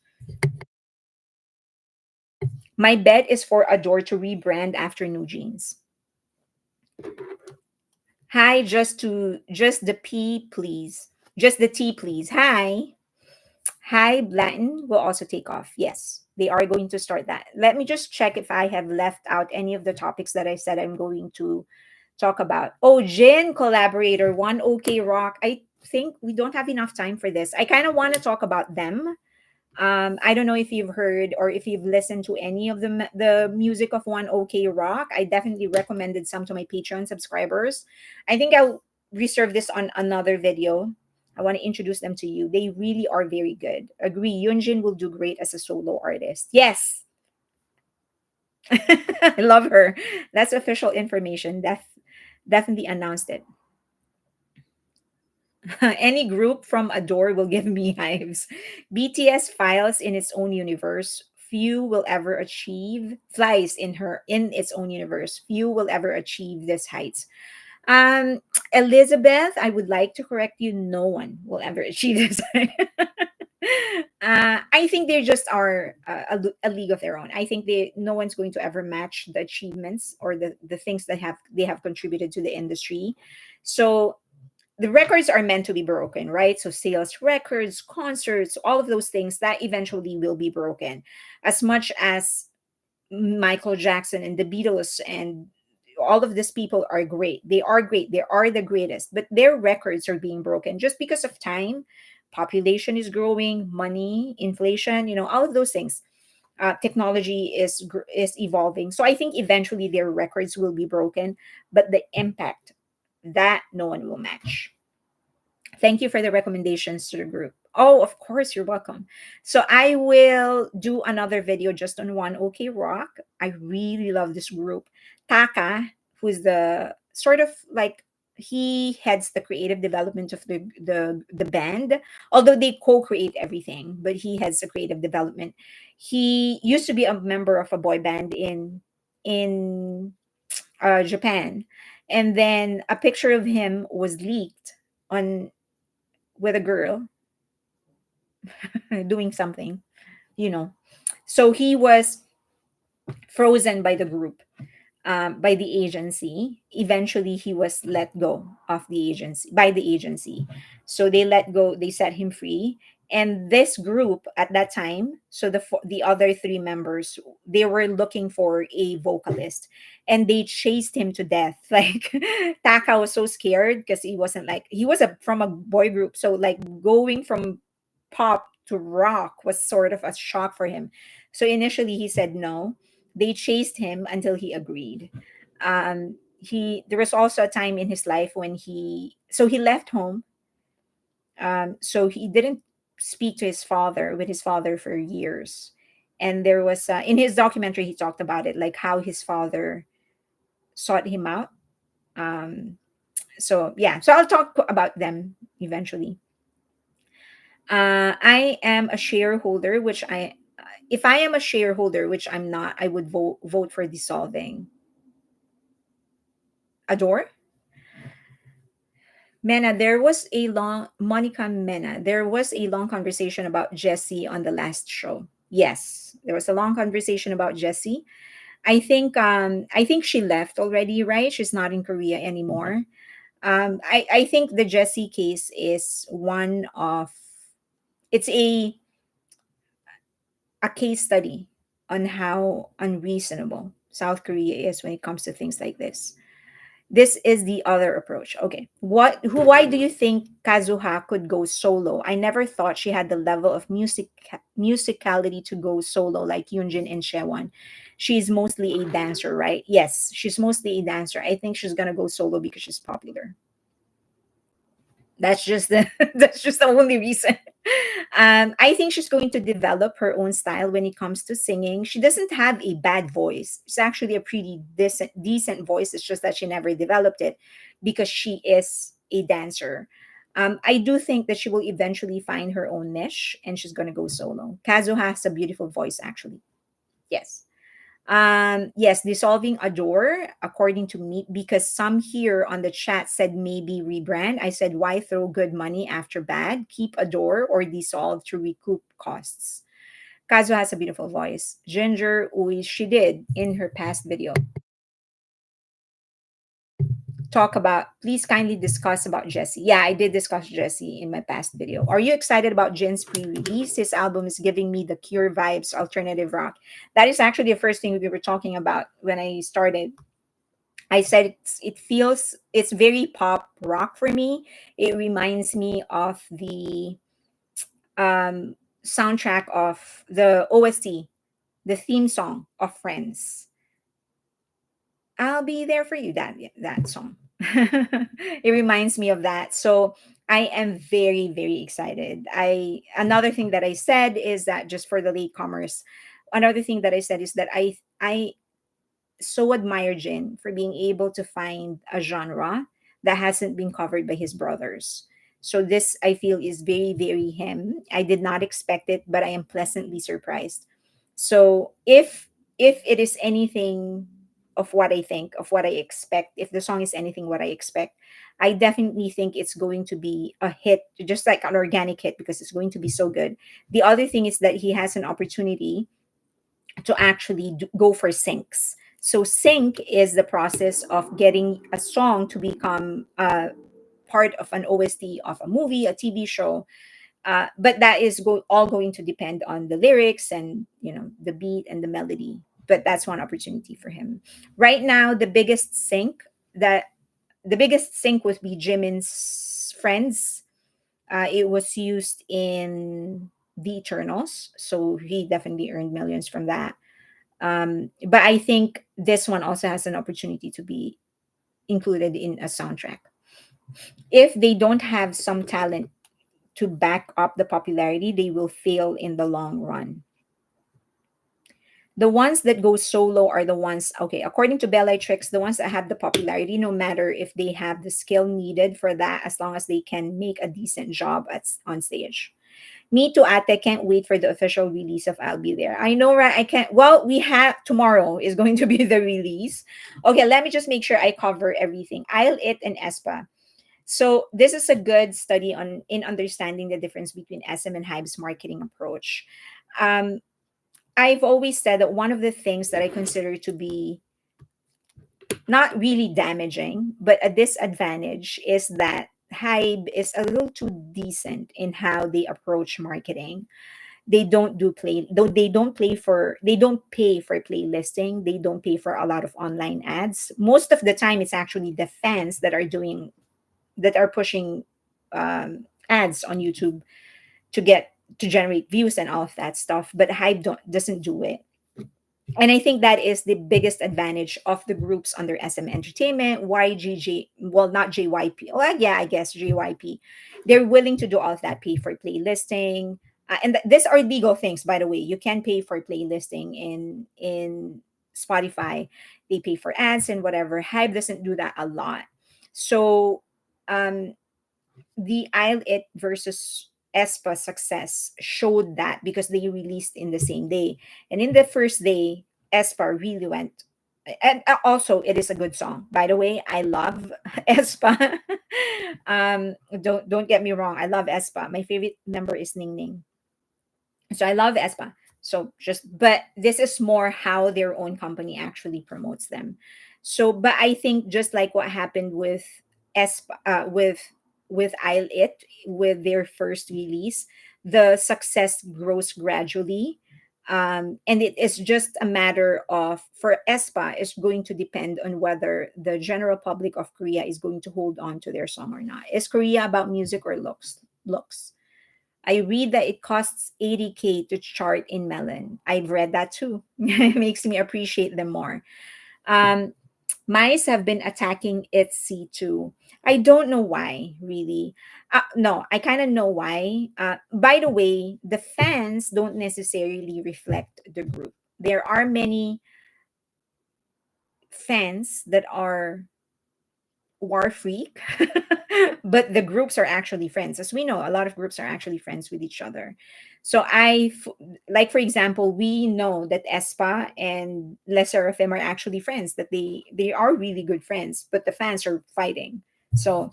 My bet is for Adore to rebrand after New Jeans. Hi, just the P, please. Just the T, please. Hi. Hi, Latin will also take off. Yes, they are going to start that. Let me just check if I have left out any of the topics that I said I'm going to talk about. Oh, Jin collaborator, one OK Rock. I think we don't have enough time for this. I kind of want to talk about them. I don't know if you've heard or if you've listened to any of the music of One OK Rock. I definitely recommended some to my Patreon subscribers. I think I'll reserve this on another video. I want to introduce them to you. They really are very good. Agree. Yunjin will do great as a solo artist. Yes. I love her. That's official information. Definitely announced it. Any group from Adore will give me hives. BTS files in its own universe. Few will ever achieve flies in its own universe. Few will ever achieve this heights. Um, Elizabeth, I would like to correct you. No one will ever achieve this. I think they just are a league of their own. I think no one's going to ever match the achievements or the things that they have contributed to the industry. So the records are meant to be broken, right? So sales records, concerts, all of those things that eventually will be broken. As much as Michael Jackson and the Beatles and all of these people are great. They are great. They are the greatest, but their records are being broken just because of time. Population is growing, money, inflation, all of those things. Technology is evolving. So I think eventually their records will be broken, but the impact that no one will match. Thank you for the recommendations to the group. Oh, of course, you're welcome. So I will do another video just on One OK Rock. I really love this group. Taka, who's the sort of like he heads the creative development of the band, although they co-create everything, but he heads the creative development. He used to be a member of a boy band in Japan, and then a picture of him was leaked on with a girl doing something, you know. So he was frozen by the group, by the agency. Eventually, he was let go of the agency by the agency. So they let go. They set him free. And this group at that time, so the other three members, they were looking for a vocalist, and they chased him to death. Like Taka was so scared because he was from a boy group, so like going from pop to rock was sort of a shock for him. So initially he said no. They chased him until he agreed. He There was also a time in his life when he left home. So he didn't speak to his father with his father for years. And there was in his documentary he talked about it, like how his father sought him out. Um, so yeah, so I'll talk about them eventually. I am a shareholder, if I am a shareholder, which I'm not, I would vote for dissolving. Adore? Monica Mena, there was a long conversation about Jesse on the last show. Yes, there was a long conversation about Jessie. I think she left already, right? She's not in Korea anymore. I think the Jessie case is one of, it's a case study on how unreasonable South Korea is when it comes to things like this. This is the other approach. Okay. Why do you think Kazuha could go solo? I never thought she had the level of musicality to go solo like Yunjin and Shewon. She's mostly a dancer, right? Yes, she's mostly a dancer. I think she's gonna go solo because she's popular. That's just the that's just the only reason. I think she's going to develop her own style when it comes to singing. She doesn't have a bad voice. It's actually a pretty decent voice. It's just that she never developed it because she is a dancer. I do think that she will eventually find her own niche and she's going to go solo. Kazu has a beautiful voice, actually. Yes. Yes, dissolving Adore, according to me, because some here on the chat said maybe rebrand. I said, why throw good money after bad? Keep Adore or dissolve to recoup costs. Kazu has a beautiful voice. Ginger, Uy, she did in her past video. Talk about, please kindly discuss about Jesse. Yeah, I did discuss Jesse in my past video. Are you excited about Jin's pre-release? His album is giving me the Cure vibes, alternative rock. That is actually the first thing we were talking about when I started. I said it's very pop rock for me. It reminds me of the um, soundtrack of the OST, the theme song of Friends. I'll be there for you. That song. It reminds me of that. So I am very excited. I Another thing that I said is that just for the latecomers, another thing that I said is that I so admire Jin for being able to find a genre that hasn't been covered by his brothers. So this I feel is very him. I did not expect it, but I am pleasantly surprised. So if it is anything of what I think, of what I expect, if the song is anything what I expect, I definitely think it's going to be a hit, just like an organic hit because it's going to be so good. The other thing is that he has an opportunity to actually go for syncs. So sync is the process of getting a song to become part of an OST of a movie, a TV show. But that is all going to depend on the lyrics and the beat and the melody. But that's one opportunity for him. Right now, the biggest sync would be Jimin's Friends. It was used in The Eternals, so he definitely earned millions from that. But I think this one also has an opportunity to be included in a soundtrack. If they don't have some talent to back up the popularity, they will fail in the long run. The ones that go solo are the ones, okay, according to Bellatrix, the ones that have the popularity, no matter if they have the skill needed for that, as long as they can make a decent job on stage. Me too, Ate. Can't wait for the official release of I'll Be There. I know, right? I can't. Well, we have tomorrow is going to be the release. Okay, let me just make sure I cover everything. I'll It and Espa. So this is a good study on in understanding the difference between SM and HYBE's marketing approach. Um, I've always said that one of the things that I consider to be not really damaging, but a disadvantage is that HYBE is a little too decent in how they approach marketing. They don't pay for playlisting. They don't pay for a lot of online ads. Most of the time it's actually the fans that are pushing ads on YouTube to generate views and all of that stuff, but Hype doesn't do it. And I think that is the biggest advantage of the groups under SM Entertainment, YGJ, well, not JYP. Well, yeah, I guess JYP. They're willing to do all of that, pay for playlisting. These are legal things, by the way. You can pay for playlisting in Spotify. They pay for ads and whatever. Hype doesn't do that a lot. So um, the Isle It versus Espa success showed that because they released in the same day. And in the first day, Espa really went. And also, it is a good song. By the way, I love Espa. Don't get me wrong. I love Espa. My favorite member is Ning Ning. So I love Espa. So just, but this is more how their own company actually promotes them. So, but I think just like what happened with with I'll It with their first release, the success grows gradually. And it is just a matter of, for aespa, it's going to depend on whether the general public of Korea is going to hold on to their song or not. Is Korea about music or looks? I read that it costs 80K to chart in Melon. I've read that too. It makes me appreciate them more. Um, Mice have been attacking ITZY too. I don't know why, really. No, I kind of know why. By the way, the fans don't necessarily reflect the group. There are many fans that are war freak, but the groups are actually friends. As we know, a lot of groups are actually friends with each other. So like, for example, we know that aespa and lesserafim are actually friends, that they are really good friends, but the fans are fighting. So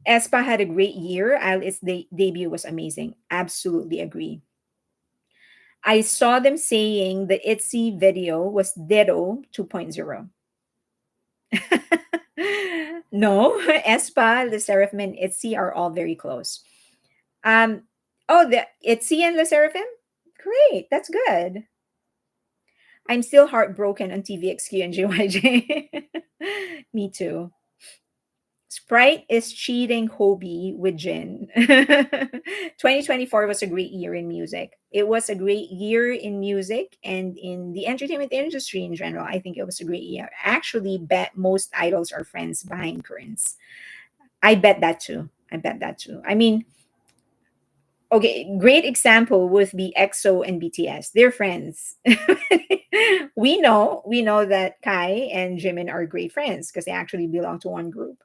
aespa had a great year. Its debut was amazing. Absolutely agree. I saw them saying the ITZY video was Ditto 2.0. No, aespa, the Seraphim, and ITZY are all very close. Um, oh, the ITZY and the Seraphim? Great, that's good. I'm still heartbroken on TVXQ and JYJ. Me too. Sprite is cheating Hobie with Jin. 2024 was a great year in music. It was a great year in music and in the entertainment industry in general. I think it was a great year. I actually bet most idols are friends behind curtains. I bet that too. I bet that too. I mean, okay, great example would be EXO and BTS. They're friends. We know that Kai and Jimin are great friends because they actually belong to one group.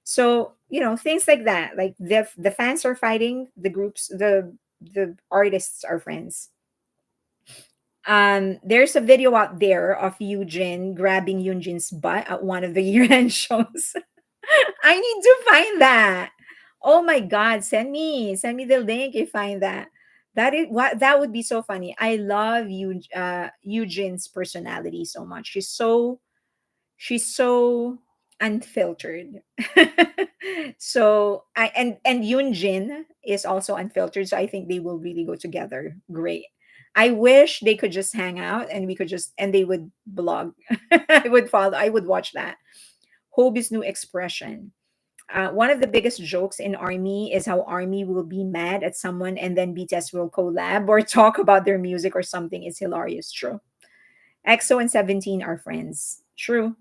So, things like that. Like the fans are fighting, the groups, the artists are friends. There's a video out there of Yujin grabbing Yunjin's butt at one of the year-end shows. I need to find that. Oh my god, send me the link if you find that. That would be so funny. I love Eugene's personality so much. She's so unfiltered. So and Yunjin is also unfiltered, so I think they will really go together great. I wish they could just hang out and we could just and they would blog. I would watch that. Hobie's new expression. One of the biggest jokes in Army is how Army will be mad at someone and then BTS will collab or talk about their music or something. It's hilarious. True. EXO and 17 are friends. True.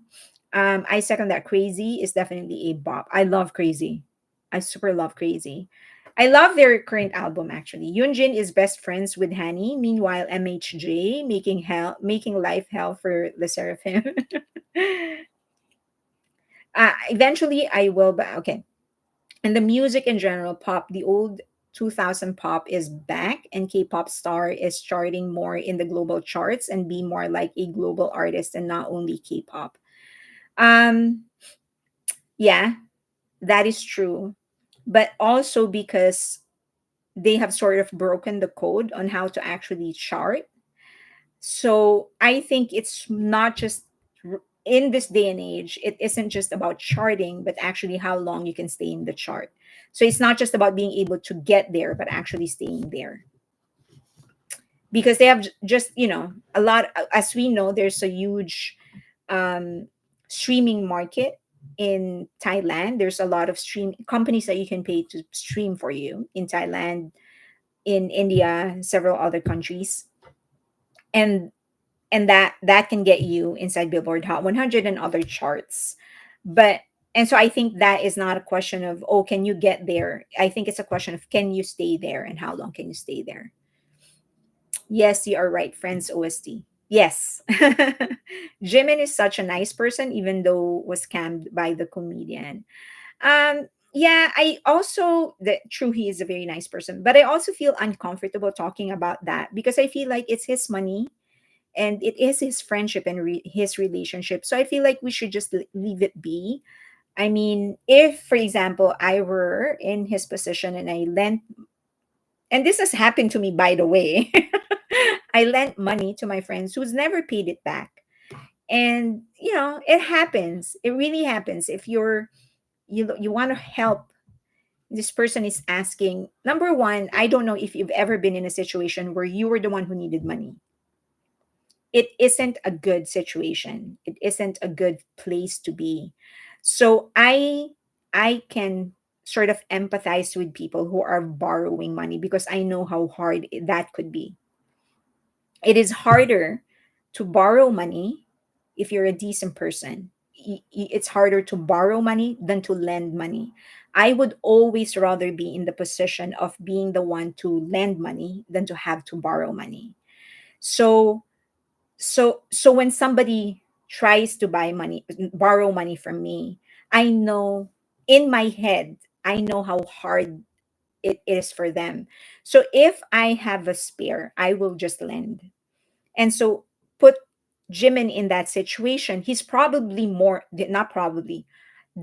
I second that. Crazy is definitely a bop. I love Crazy. I super love Crazy. I love their current album actually. Yunjin is best friends with Hani. Meanwhile, MHJ making life hell for the Seraphim. Eventually, I will. But okay, and the music in general, pop, the old 2000 pop is back, and K-pop star is charting more in the global charts and be more like a global artist and not only K-pop. Um, yeah, that is true, but also because they have sort of broken the code on how to actually chart. So I think it's not just in this day and age, it isn't just about charting, but actually how long you can stay in the chart. So it's not just about being able to get there, but actually staying there. Because they have just, a lot, as we know, there's a huge um, streaming market in Thailand. There's a lot of stream companies that you can pay to stream for you in Thailand, in India, several other countries. And that can get you inside Billboard Hot 100 and other charts. But and so I think that is not a question of, oh, can you get there? I think it's a question of, can you stay there and how long can you stay there? Yes, you are right, Friends OST. Yes. Jimin is such a nice person, even though was scammed by the comedian. Yeah, I also the true he is a very nice person, but I also feel uncomfortable talking about that because I feel like it's his money and it is his friendship and his relationship. So I feel like we should just leave it be. I mean, if, for example, I were in his position and I lent And this has happened to me, by the way. I lent money to my friends who's never paid it back. And it happens. It really happens. If you want to help, this person is asking, number one, I don't know if you've ever been in a situation where you were the one who needed money. It isn't a good situation. It isn't a good place to be. So I can sort of empathize with people who are borrowing money, because I know how hard that could be. It is harder to borrow money if you're a decent person. It's harder to borrow money than to lend money. I would always rather be in the position of being the one to lend money than to have to borrow money. So so when somebody tries to borrow money from me, I know, in my head, I know how hard it is for them. So if I have a spare, I will just lend. And so put Jimin in that situation, he's probably more, not probably,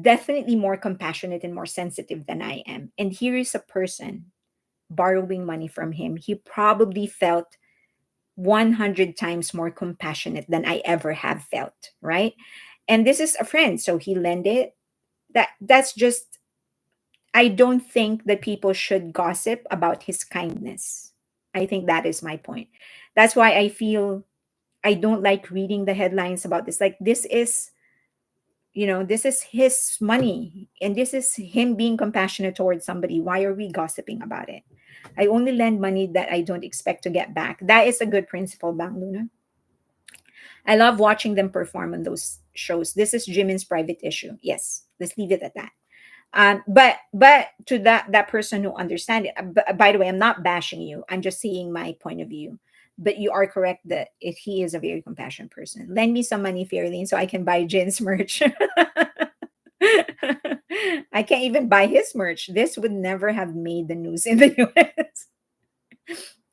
definitely more compassionate and more sensitive than I am. And here is a person borrowing money from him. He probably felt 100 times more compassionate than I ever have felt, right? And this is a friend, so he lent it. That's just, I don't think that people should gossip about his kindness. I think that is my point. That's why I feel I don't like reading the headlines about this. Like, this is his money, and this is him being compassionate towards somebody. Why are we gossiping about it? I only lend money that I don't expect to get back. That is a good principle, Bang Luna. I love watching them perform on those shows. This is Jimin's private issue. Yes, let's leave it at that. But to that person who understand it. By the way, I'm not bashing you. I'm just saying my point of view. But you are correct that if he is a very compassionate person, lend me some money, Fairlane, so I can buy Jin's merch. I can't even buy his merch. This would never have made the news in the US.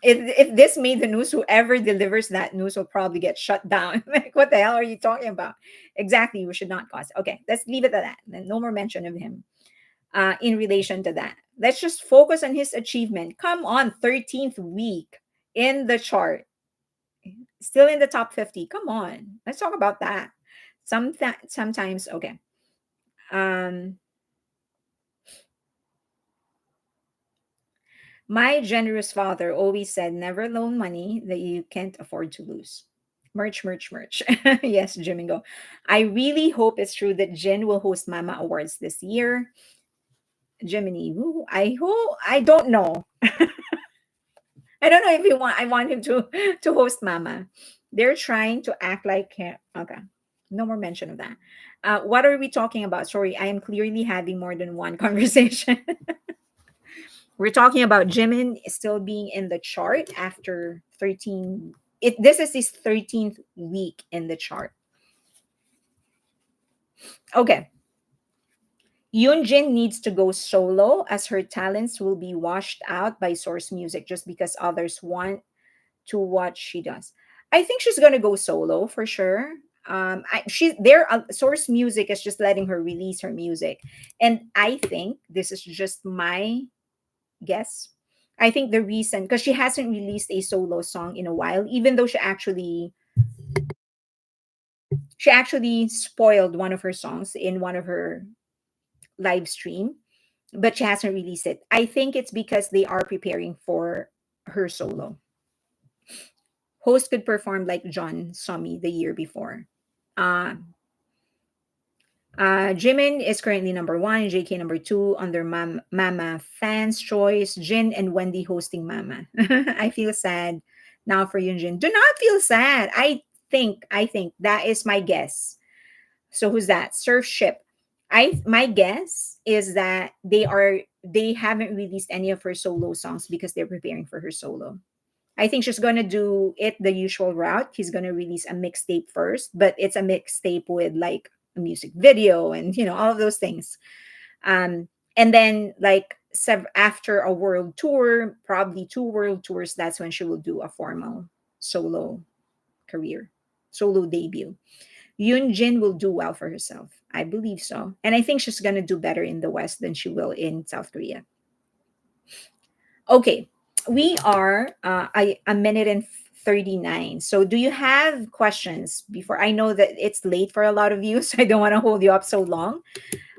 If this made the news, whoever delivers that news will probably get shut down. Like, what the hell are you talking about? Exactly, we should not cause. Okay, let's leave it at that. No more mention of him in relation to that. Let's just focus on his achievement. Come on, 13th week in the chart, still in the top 50. Come on, let's talk about that. Sometimes, okay. Um, My generous father always said, never loan money that you can't afford to lose. Merch, merch, merch. Yes, Jimingo. I really hope it's true that Jin will host Mama Awards this year. Jiminy, woo, I hope, I don't know. I don't know if I want him to host Mama. They're trying to act like him. Okay. No more mention of that. What are we talking about? Sorry, I am clearly having more than one conversation. We're talking about Jimin still being in the chart after 13. This is his 13th week in the chart. Okay. Yunjin needs to go solo, as her talents will be washed out by Source Music just because others want to what she does. I think she's gonna go solo for sure. She's there. Source Music is just letting her release her music, and I think this is just my guess. I think the reason, because she hasn't released a solo song in a while, even though she actually spoiled one of her songs in one of her live stream, but she hasn't released it. I think it's because they are preparing for her solo. Host could perform like John saw me the year before. Uh, Jimin is currently number one, JK number two under Mama Fans Choice, Jin and Wendy hosting Mama. I feel sad now for Yunjin. Do not feel sad. I think that is my guess. So who's that? Surf Ship. My guess is that they haven't released any of her solo songs because they're preparing for her solo. I think she's gonna do it the usual route. He's gonna release a mixtape first, but it's a mixtape with like a music video and all of those things. And then like after a world tour, probably two world tours, that's when she will do a formal solo career, solo debut. Yoon Jin will do well for herself. I believe so. And I think she's gonna do better in the West than she will in South Korea. Okay. we are a minute and 39. So do you have questions before? I know that it's late for a lot of you, so I don't want to hold you up so long.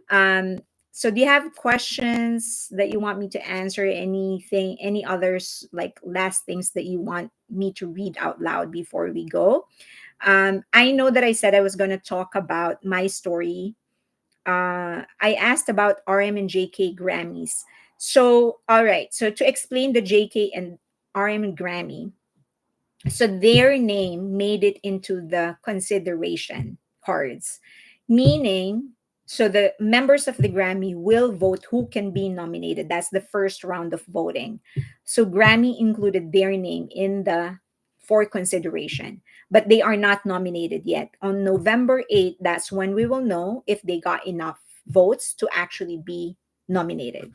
Um, so do you have questions that you want me to answer? Anything, any others, like last things that you want me to read out loud before we go? I know that I said I was going to talk about my story. I asked about RM and JK Grammys. So, all right. So to explain the JK and RM and Grammy, so their name made it into the consideration cards, meaning so the members of the Grammy will vote who can be nominated. That's the first round of voting. So Grammy included their name in the for consideration, but they are not nominated yet. On November 8th, that's when we will know if they got enough votes to actually be nominated.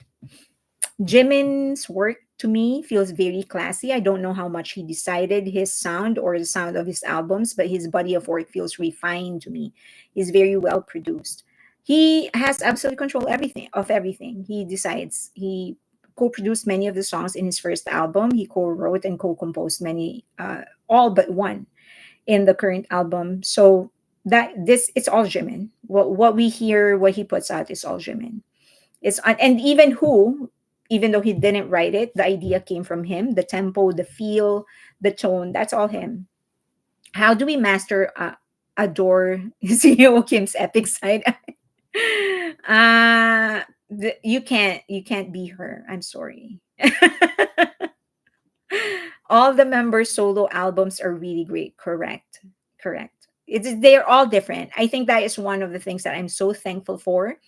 Jimin's work to me feels very classy. I don't know how much he decided his sound or the sound of his albums, but his body of work feels refined to me. He's very well produced. He has absolute control everything. He decides. He co-produced many of the songs in his first album. He co-wrote and co-composed many, all but one in the current album. So that this it's all Jimin. What we hear, what he puts out is all Jimin. And even who, even though he didn't write it, the idea came from him. The tempo, the feel, the tone, that's all him. How do we master adore CEO Kim's epic side? You can't be her. I'm sorry. All the members' solo albums are really great. Correct. Correct. They're all different. I think that is one of the things that I'm so thankful for,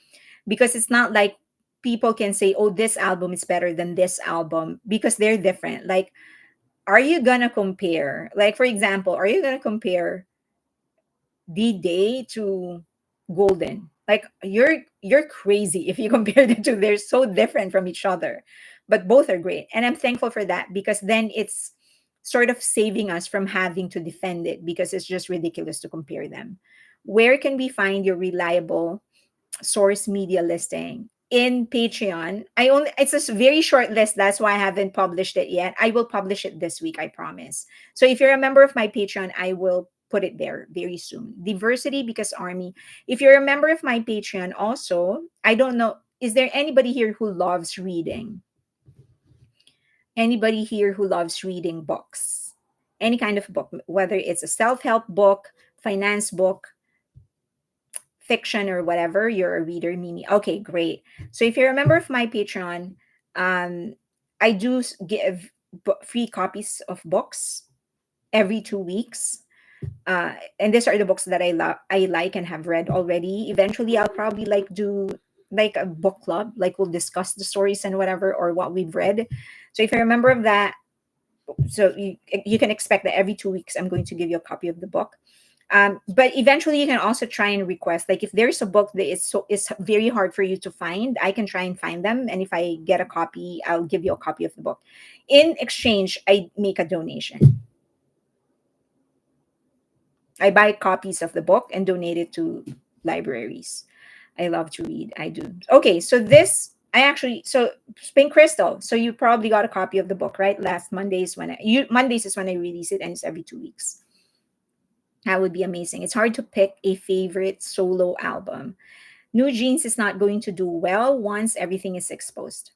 because it's not like people can say, oh, this album is better than this album, because they're different. Like, are you gonna compare, like, for example, are you gonna compare D-Day to Golden? Like, you're crazy if you compare the two. They're so different from each other, but both are great, and I'm thankful for that, because then it's sort of saving us from having to defend it, because it's just ridiculous to compare them. Where can we find your reliable source media listing? In Patreon. It's a very short list, that's why I haven't published it yet. I will publish it this week, I promise. So if you're a member of my Patreon, I will put it there very soon. Diversity because Army. If you're a member of my Patreon also, I don't know, is there anybody here who loves reading? Anybody here who loves reading books? Any kind of book, whether it's a self-help book, finance book, fiction, or whatever. You're a reader, Mimi. Okay, great. So if you're a member of my Patreon, um, I do give free copies of books every 2 weeks. And these are the books that I like and have read already. Eventually, I'll probably like do like a book club, like we'll discuss the stories and whatever, or what we've read. So if you're a member of that, so you can expect that every 2 weeks I'm going to give you a copy of the book. But eventually you can also try and request, like, if there's a book that is very hard for you to find, I can try and find them, and if I get a copy, I'll give you a copy of the book. In exchange, I make a donation. I buy copies of the book and donate it to libraries. I love to read. I do. Okay, so this I actually so Pink Crystal. So you probably got a copy of the book, right? Last Mondays Mondays is when I release it, and it's every 2 weeks. That would be amazing. It's hard to pick a favorite solo album. New Jeans is not going to do well once everything is exposed.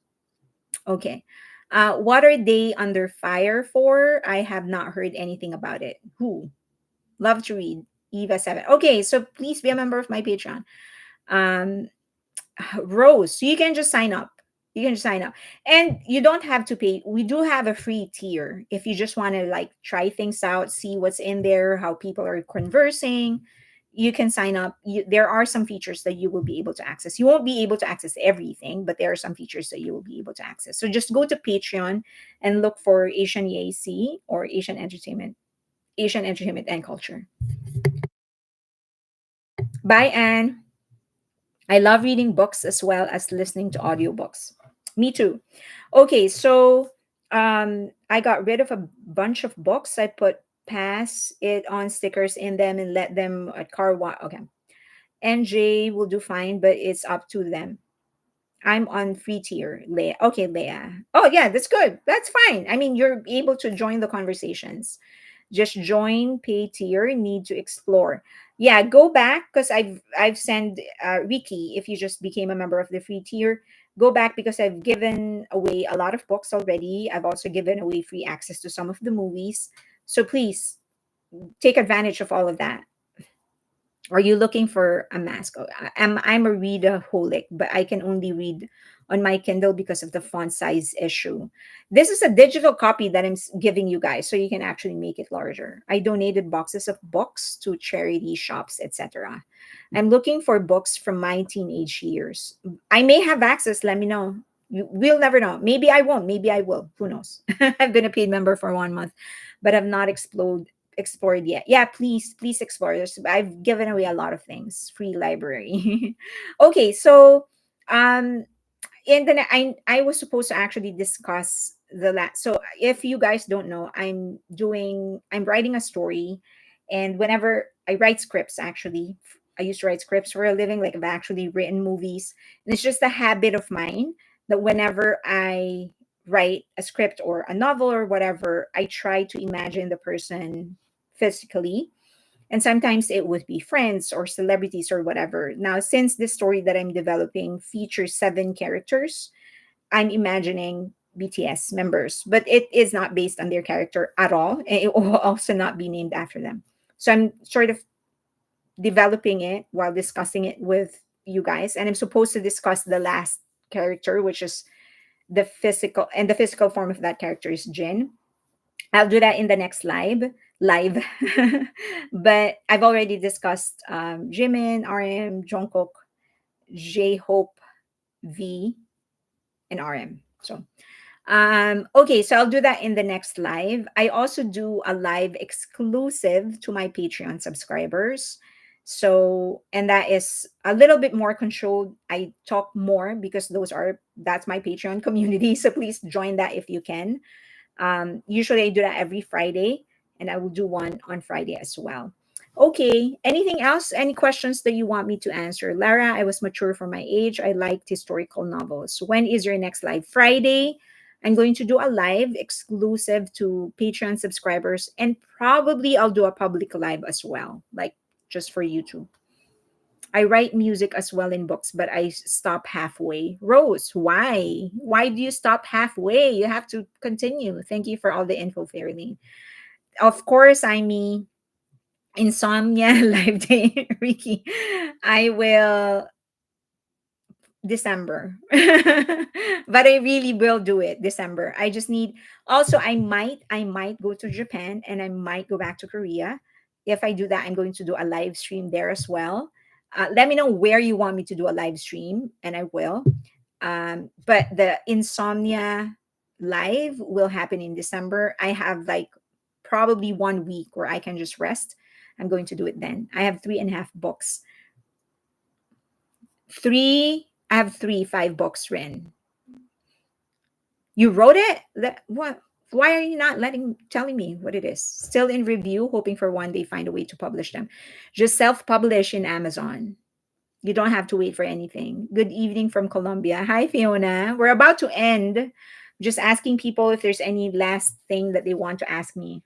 Okay. What are they under fire for? I have not heard anything about it. Who? Love to read. Eva7. Okay, so please be a member of my Patreon. Um, Rose, so you can just sign up. You can just sign up. And you don't have to pay. We do have a free tier if you just want to like try things out, see what's in there, how people are conversing. You can sign up. There are some features that you will be able to access. You won't be able to access everything, but there are some features that you will be able to access. So just go to Patreon and look for Asian EAC or Asian Entertainment and Culture. Bye, Anne. I love reading books as well as listening to audiobooks. Me too. Okay, so I got rid of a bunch of books. I put pass it on stickers in them and let them at car wash. Okay. NJ will do fine, but it's up to them. I'm on free tier, Leia. Okay, Leia. Oh yeah, that's good. That's fine. I mean, you're able to join the conversations. Just join pay tier. Need to explore. Yeah, go back because I've sent Ricky. If you just became a member of the free tier, go back because I've given away a lot of books already. I've also given away free access to some of the movies. So please take advantage of all of that. Are you looking for a mask? Oh, I'm a readaholic, but I can only read on my Kindle because of the font size issue. This is a digital copy that giving you guys, so you can actually make it larger. I donated boxes of books to charity shops, etc. I'm looking for books from my teenage years. I may have access. Let me know. We'll never know. Maybe I won't. Maybe I will. Who knows? I've been a paid member for 1 month, but I've not explored yet. Yeah, please explore. I've given away a lot of things. Free library. Okay, so um in the I was supposed to actually discuss the last. So if you guys don't know, I'm writing a story, and whenever I write scripts, actually, I used to write scripts for a living. Like I've actually written movies, and it's just a habit of mine that whenever I write a script or a novel or whatever, I try to imagine the person physically, and sometimes it would be friends or celebrities or whatever. Now, since this story that I'm developing features 7 characters, I'm imagining BTS members, but it is not based on their character at all. And it will also not be named after them. So I'm sort of developing it while discussing it with you guys. And I'm supposed to discuss the last character, which is the physical form of that character is Jin. I'll do that in the next live. But I've already discussed Jimin, RM, Jungkook, J Hope, V, and RM. So okay, so I'll do that in the next live. I also do a live exclusive to my Patreon subscribers. So, and that is a little bit more controlled. I talk more because that's my Patreon community. So please join that if you can. Usually I do that every Friday, and I will do one on Friday as well. Okay, anything else? Any questions that you want me to answer? Lara, I was mature for my age. I liked historical novels. When is your next live? Friday. I'm going to do a live exclusive to Patreon subscribers, and probably I'll do a public live as well, like just for YouTube. I write music as well in books, but I stop halfway. Rose, why? Why do you stop halfway? You have to continue. Thank you for all the info, Fairly. Of course, I mean, insomnia live day, Ricky. I will December. But I really will do it December. I just need also I might go to Japan, and I might go back to Korea. If I do that, I'm going to do a live stream there as well. Let me know where you want me to do a live stream, and I will. But the insomnia live will happen in December. I have like probably 1 week where I can just rest. I'm going to do it then. I have 3.5 books. I have 5 books written. You wrote it? What? Why are you not telling me what it is? Still in review, hoping for one day find a way to publish them. Just self-publish in Amazon. You don't have to wait for anything. Good evening from Colombia. Hi, Fiona. We're about to end. Just asking people if there's any last thing that they want to ask me.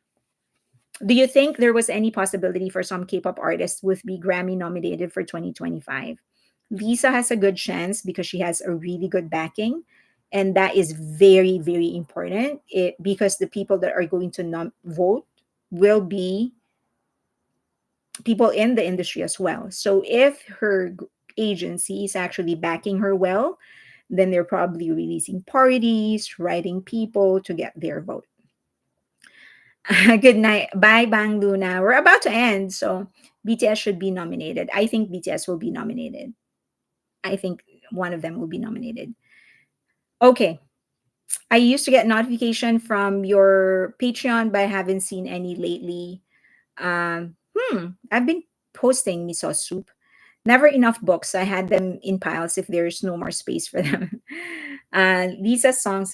Do you think there was any possibility for some K-pop artists would be Grammy nominated for 2025? Lisa has a good chance because she has a really good backing, and that is very, very important. Because the people that are going to vote will be people in the industry as well. So if her agency is actually backing her well, then they're probably releasing parties, writing people to get their vote. Good night. Bye, Bang Luna. We're about to end. So BTS should be nominated. I think BTS will be nominated. I think one of them will be nominated. Okay. I used to get notification from your Patreon, but I haven't seen any lately. I've been posting miso soup. Never enough books. I had them in piles if there's no more space for them. Lisa's songs.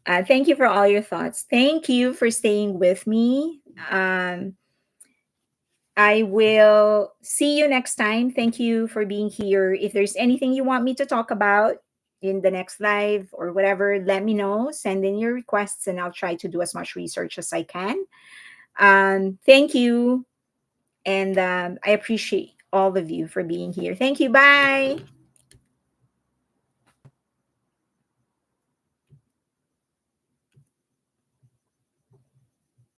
Thank you for all your thoughts. Thank you for staying with me. I will see you next time. Thank you for being here. If there's anything you want me to talk about, in the next live or whatever, let me know. Send in your requests, and I'll try to do as much research as I can. Thank you. And I appreciate all of you for being here. Thank you. Bye.